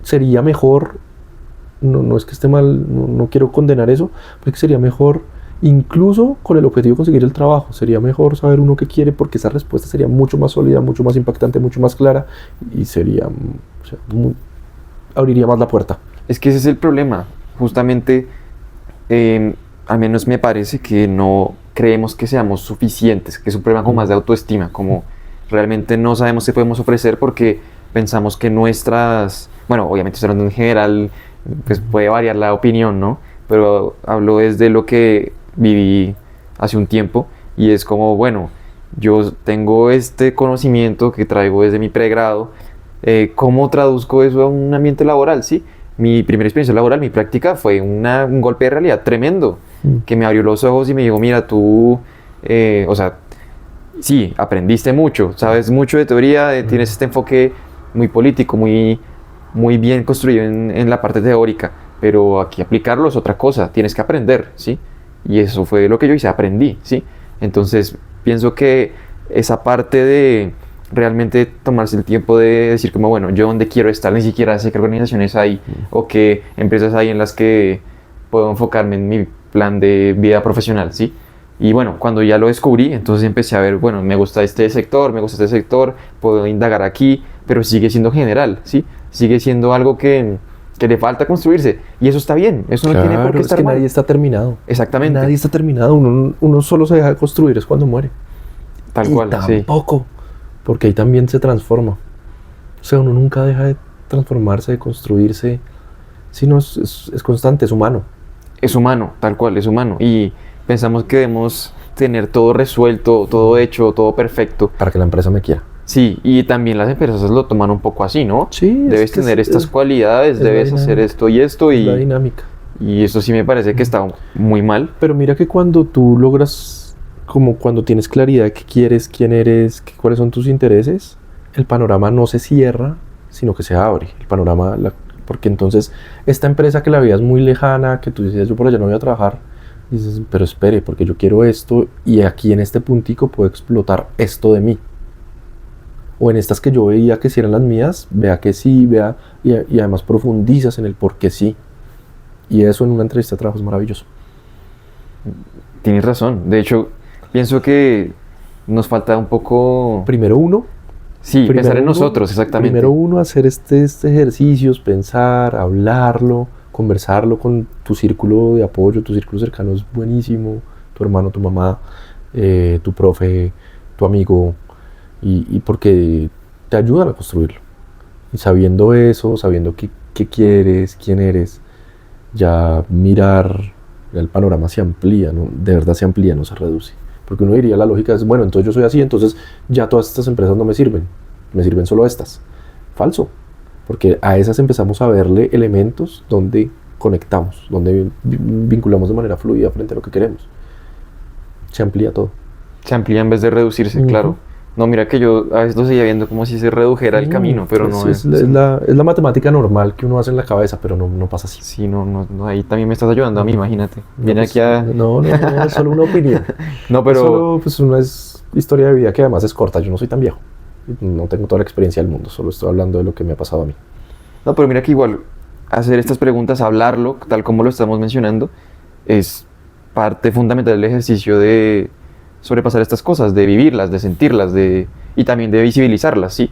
sería mejor, no es que esté mal, no quiero condenar eso, pero que sería mejor, incluso con el objetivo de conseguir el trabajo, sería mejor saber uno qué quiere, porque esa respuesta sería mucho más sólida, mucho más impactante, mucho más clara, y sería, abriría más la puerta.
Es que ese es el problema. Justamente, al menos me parece que no creemos que seamos suficientes, que es un problema como más de autoestima, como realmente no sabemos qué podemos ofrecer porque pensamos que nuestras... Bueno, obviamente estoy hablando en general, pues puede variar la opinión, ¿no? Pero hablo desde lo que viví hace un tiempo, y es como, bueno, yo tengo este conocimiento que traigo desde mi pregrado, ¿Cómo traduzco eso a un ambiente laboral? ¿Sí? Mi primera experiencia laboral, mi práctica, fue un golpe de realidad tremendo, que me abrió los ojos y me dijo, mira, tú, o sea, sí, aprendiste mucho, sabes mucho de teoría, tienes este enfoque muy político, muy bien construido en la parte teórica, pero aquí aplicarlo es otra cosa, tienes que aprender, ¿sí? Y eso fue lo que yo hice, aprendí, ¿sí? Entonces, pienso que esa parte de realmente tomarse el tiempo de decir como, bueno, yo dónde quiero estar, ni siquiera sé qué organizaciones hay o qué empresas hay en las que puedo enfocarme en mi plan de vida profesional, ¿sí? Y bueno, cuando ya lo descubrí, entonces empecé a ver, bueno, me gusta este sector, puedo indagar aquí, pero sigue siendo general, ¿sí? Sigue siendo algo que le falta construirse. Y eso está bien, eso no tiene por qué
es
estar
que
mal.
nadie está terminado.
Exactamente.
Nadie está terminado. Uno solo se deja de construir es cuando muere.
Tal
Y
cual, sí.
tampoco, porque ahí también se transforma. O sea, uno nunca deja de transformarse, de construirse, sino es constante, es humano.
Es humano, tal cual, es humano. Y pensamos que debemos tener todo resuelto, todo hecho, todo perfecto.
Para que la empresa me quiera.
Sí, y también las empresas lo toman un poco así, ¿no?
Sí,
debes tener estas cualidades, debes hacer esto y esto,
es la dinámica.
y eso sí me parece que está muy mal.
Pero mira que cuando tú logras, como cuando tienes claridad de qué quieres, quién eres, cuáles son tus intereses, el panorama no se cierra, sino que se abre. El panorama, porque entonces esta empresa que la veías muy lejana, que tú decías yo por allá no voy a trabajar, dices, pero espere, porque yo quiero esto y aquí en este puntico puedo explotar esto de mí. O en estas que yo veía que sí eran las mías, vea que sí, vea, y además profundizas en el por qué sí. Y eso en una entrevista de trabajo es maravilloso.
Tienes razón. De hecho, pienso que nos falta un poco...
Primero uno.
Sí, pensar en nosotros, exactamente.
Primero uno, hacer este ejercicios, pensar, hablarlo, conversarlo con tu círculo de apoyo, tu círculo cercano es buenísimo, tu hermano, tu mamá, tu profe, tu amigo, y porque te ayudan a construirlo. Y sabiendo eso, sabiendo qué quieres, quién eres, ya mirar, ya el panorama se amplía, ¿no? De verdad se amplía, no se reduce. Porque uno diría, la lógica es, bueno, entonces yo soy así, entonces ya todas estas empresas no me sirven solo estas. Falso, porque a esas empezamos a verle elementos donde conectamos, donde vinculamos de manera fluida frente a lo que queremos. Se amplía todo.
Se amplía en vez de reducirse, claro. No, mira que yo a veces lo seguía viendo como si se redujera el camino, pero no
es la matemática normal que uno hace en la cabeza, pero no pasa así.
Sí, no, ahí también me estás ayudando a mí, imagínate. Viene
pues,
aquí a...
No, es solo una opinión.
No, pero...
Es solo pues, una historia de vida que además es corta, yo no soy tan viejo. No tengo toda la experiencia del mundo, solo estoy hablando de lo que me ha pasado a mí.
No, pero mira que igual hacer estas preguntas, hablarlo, tal como lo estamos mencionando, es parte fundamental del ejercicio de sobrepasar estas cosas, de vivirlas, de sentirlas, y también de visibilizarlas, ¿sí?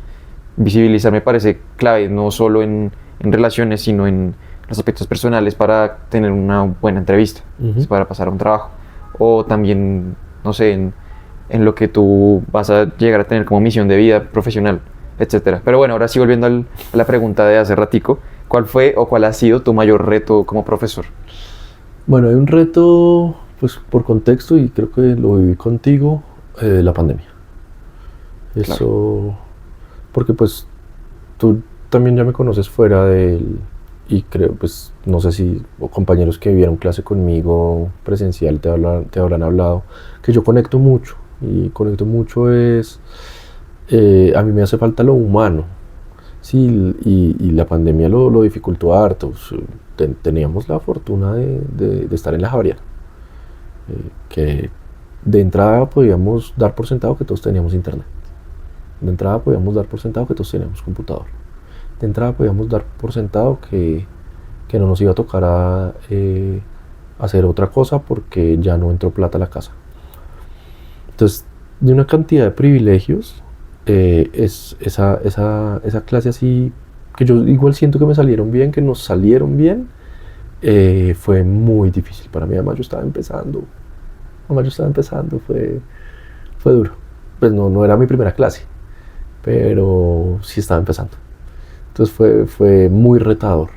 Visibilizar me parece clave, no solo en relaciones, sino en los aspectos personales para tener una buena entrevista, para pasar a un trabajo. O también, no sé, en lo que tú vas a llegar a tener como misión de vida profesional, etcétera. Pero bueno, ahora sí volviendo a la pregunta de hace ratico, ¿cuál fue o cuál ha sido tu mayor reto como profesor?
Bueno, hay un reto, pues por contexto, y creo que lo viví contigo, la pandemia. Eso, claro. Porque pues tú también ya me conoces fuera del, y creo, pues no sé si compañeros que vieron clase conmigo presencial te habrán hablado, que yo conecto mucho, y conecto mucho es, a mí me hace falta lo humano, sí, y la pandemia lo dificultó harto. Teníamos la fortuna de estar en la Javeriana, que de entrada podíamos dar por sentado que todos teníamos internet, de entrada podíamos dar por sentado que todos teníamos computador, de entrada podíamos dar por sentado que no nos iba a tocar hacer otra cosa porque ya no entró plata a la casa. Entonces, de una cantidad de privilegios, es esa clase así, que yo igual siento que me salieron bien, que nos salieron bien, fue muy difícil para mí. Además yo estaba empezando, fue duro. Pues no era mi primera clase, pero sí estaba empezando. Entonces fue muy retador.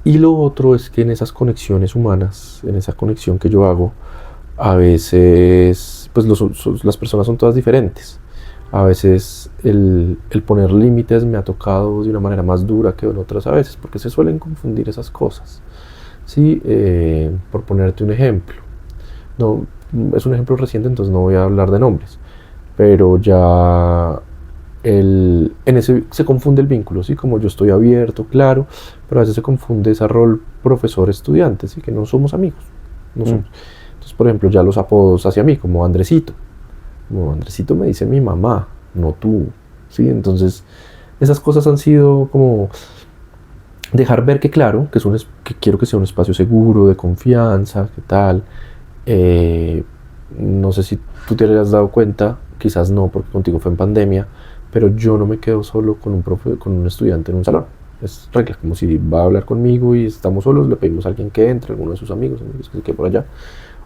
Y lo otro es que en esas conexiones humanas, en esa conexión que yo hago, a veces pues las personas son todas diferentes. A veces el poner límites me ha tocado de una manera más dura que en otras a veces, porque se suelen confundir esas cosas. Sí, por ponerte un ejemplo, no, es un ejemplo reciente, entonces no voy a hablar de nombres, pero ya en ese se confunde el vínculo, ¿sí? Como yo estoy abierto, claro, pero a veces se confunde ese rol profesor-estudiante, ¿sí? Que no somos amigos, no somos. Entonces, por ejemplo, ya los apodos hacia mí, como Andresito. Como Andresito me dice mi mamá, no tú, ¿sí? Entonces, esas cosas han sido como dejar ver que claro, que quiero que sea un espacio seguro, de confianza, que tal. No sé si tú te hayas dado cuenta, quizás no, porque contigo fue en pandemia, pero yo no me quedo solo con con un estudiante en un salón. Es regla, como si va a hablar conmigo y estamos solos, le pedimos a alguien que entre, alguno de sus amigos que se quede por allá,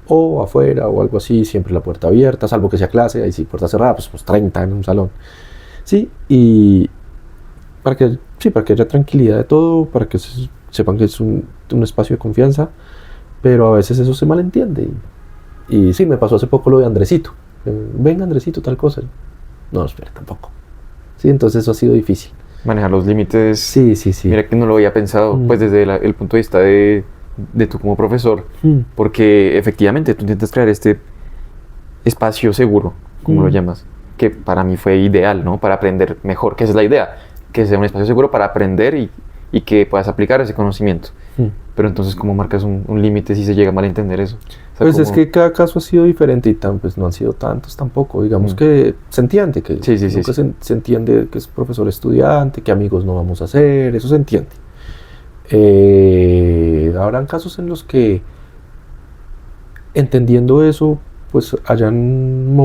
o afuera o algo así, siempre la puerta abierta, salvo que sea clase, ahí sí, puerta cerrada, pues 30 en un salón. Sí, y para que haya tranquilidad de todo, para que sepan que es un espacio de confianza, pero a veces eso se malentiende. Y sí, me pasó hace poco lo de Andresito. Venga, Andresito, tal cosa. No, espera, tampoco. Sí, entonces eso ha sido difícil.
Manejar los límites.
Sí, sí, sí.
Mira que no lo había pensado, pues desde el punto de vista de tú como profesor, porque efectivamente tú intentas crear este espacio seguro, como lo llamas, que para mí fue ideal, ¿no? Para aprender mejor, que esa es la idea, que sea un espacio seguro para aprender y que puedas aplicar ese conocimiento. Pero entonces, ¿cómo marcas un límite si se llega a malentender eso? O sea,
pues
¿cómo?
es que cada caso ha sido diferente y pues no han sido tantos tampoco. Digamos que se entiende que nunca se entiende que es profesor-estudiante, que amigos no vamos a hacer, eso se entiende. Habrán casos en los que, entendiendo eso, pues hayan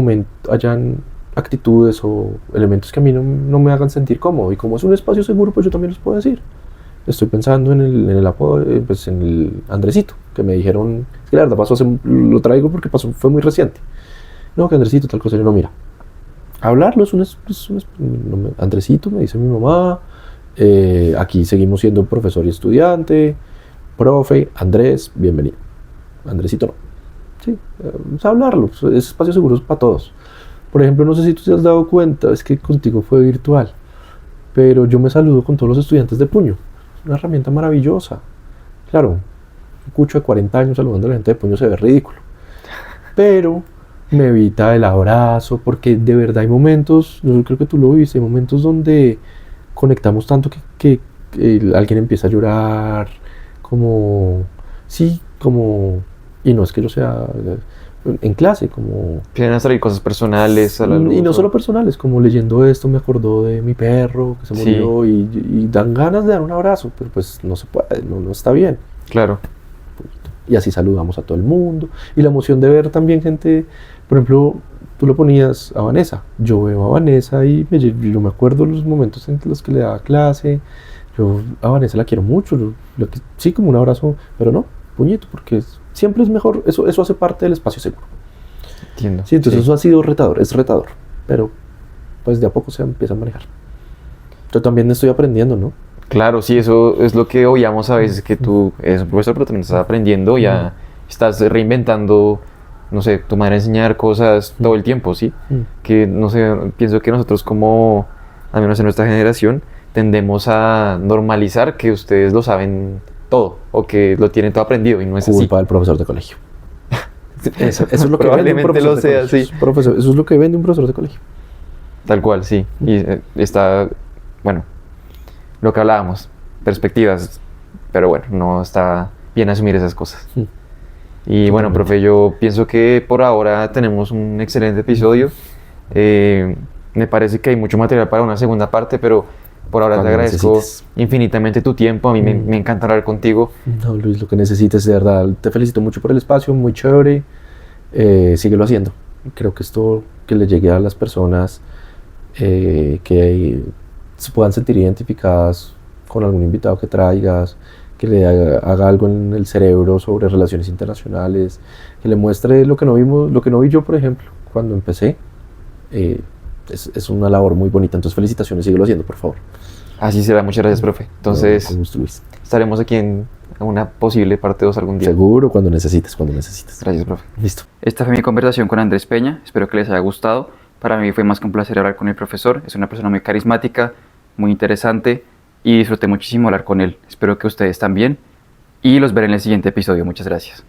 actitudes o elementos que a mí no me hagan sentir cómodo. Y como es un espacio seguro, pues yo también los puedo decir. Estoy pensando en el apodo, pues en el Andresito, que me dijeron, es que la verdad lo traigo porque fue muy reciente. No, que Andresito, tal cosa. Yo no, mira, hablarlo Andresito, me dice mi mamá, aquí seguimos siendo profesor y estudiante, profe, Andrés, bienvenido. Andresito no. Sí, hablarlo, es espacio seguro para todos. Por ejemplo, no sé si tú te has dado cuenta, es que contigo fue virtual, pero yo me saludo con todos los estudiantes de puño. Una herramienta maravillosa. Claro, un cucho de 40 años saludando a la gente de puño se ve ridículo. Pero me evita el abrazo, porque de verdad hay momentos, yo creo que tú lo viste, hay momentos donde conectamos tanto que alguien empieza a llorar, y no es que yo sea en clase, como...
Quieren traer cosas personales a la luz.
Y no solo personales, como leyendo esto me acordó de mi perro que se murió y dan ganas de dar un abrazo, pero pues no se puede, no está bien.
Claro.
Y así saludamos a todo el mundo. Y la emoción de ver también gente, por ejemplo, tú lo ponías a Vanessa. Yo veo a Vanessa y yo me acuerdo los momentos en los que le daba clase. Yo a Vanessa la quiero mucho, sí, como un abrazo, pero no, puñito, porque siempre es mejor, eso hace parte del espacio seguro.
Entiendo.
Sí, entonces eso ha sido es retador, pero pues de a poco se empieza a manejar. Yo también estoy aprendiendo, ¿no?
Claro, sí, eso es lo que oíamos a veces, que tú eres un profesor, pero también estás aprendiendo, ya estás reinventando, no sé, tu manera de enseñar cosas todo el tiempo, ¿sí? Que, no sé, pienso que nosotros como, al menos en nuestra generación, tendemos a normalizar que ustedes lo saben todo, o que lo tienen todo aprendido, y no es así.
Culpa del profesor de colegio. Eso es lo que
Probablemente
vende un
lo
profesor
sea,
de colegio.
sí.
Eso es lo que vende un profesor de colegio.
Tal cual, sí. Y está, bueno, lo que hablábamos, perspectivas, pero bueno, no está bien asumir esas cosas. Y bueno, profe, yo pienso que por ahora tenemos un excelente episodio. Me parece que hay mucho material para una segunda parte, pero por ahora te agradezco infinitamente tu tiempo. A mí me encanta hablar contigo.
No, Luis, lo que necesites, de verdad. Te felicito mucho por el espacio, muy chévere. Síguelo haciendo. Creo que esto que le llegue a las personas que se puedan sentir identificadas con algún invitado que traigas, que le haga algo en el cerebro sobre relaciones internacionales, que le muestre lo que no vi yo, por ejemplo, cuando empecé. Es una labor muy bonita, entonces felicitaciones, síguelo haciendo, por favor.
Así será, muchas gracias, profe. Entonces,
con gusto, Luis.
Estaremos aquí en una posible parte 2 algún día.
Seguro, cuando necesites.
Gracias, profe.
Listo.
Esta fue mi conversación con Andrés Peña, espero que les haya gustado. Para mí fue más que un placer hablar con el profesor. Es una persona muy carismática, muy interesante y disfruté muchísimo hablar con él. Espero que ustedes también y los veré en el siguiente episodio. Muchas gracias.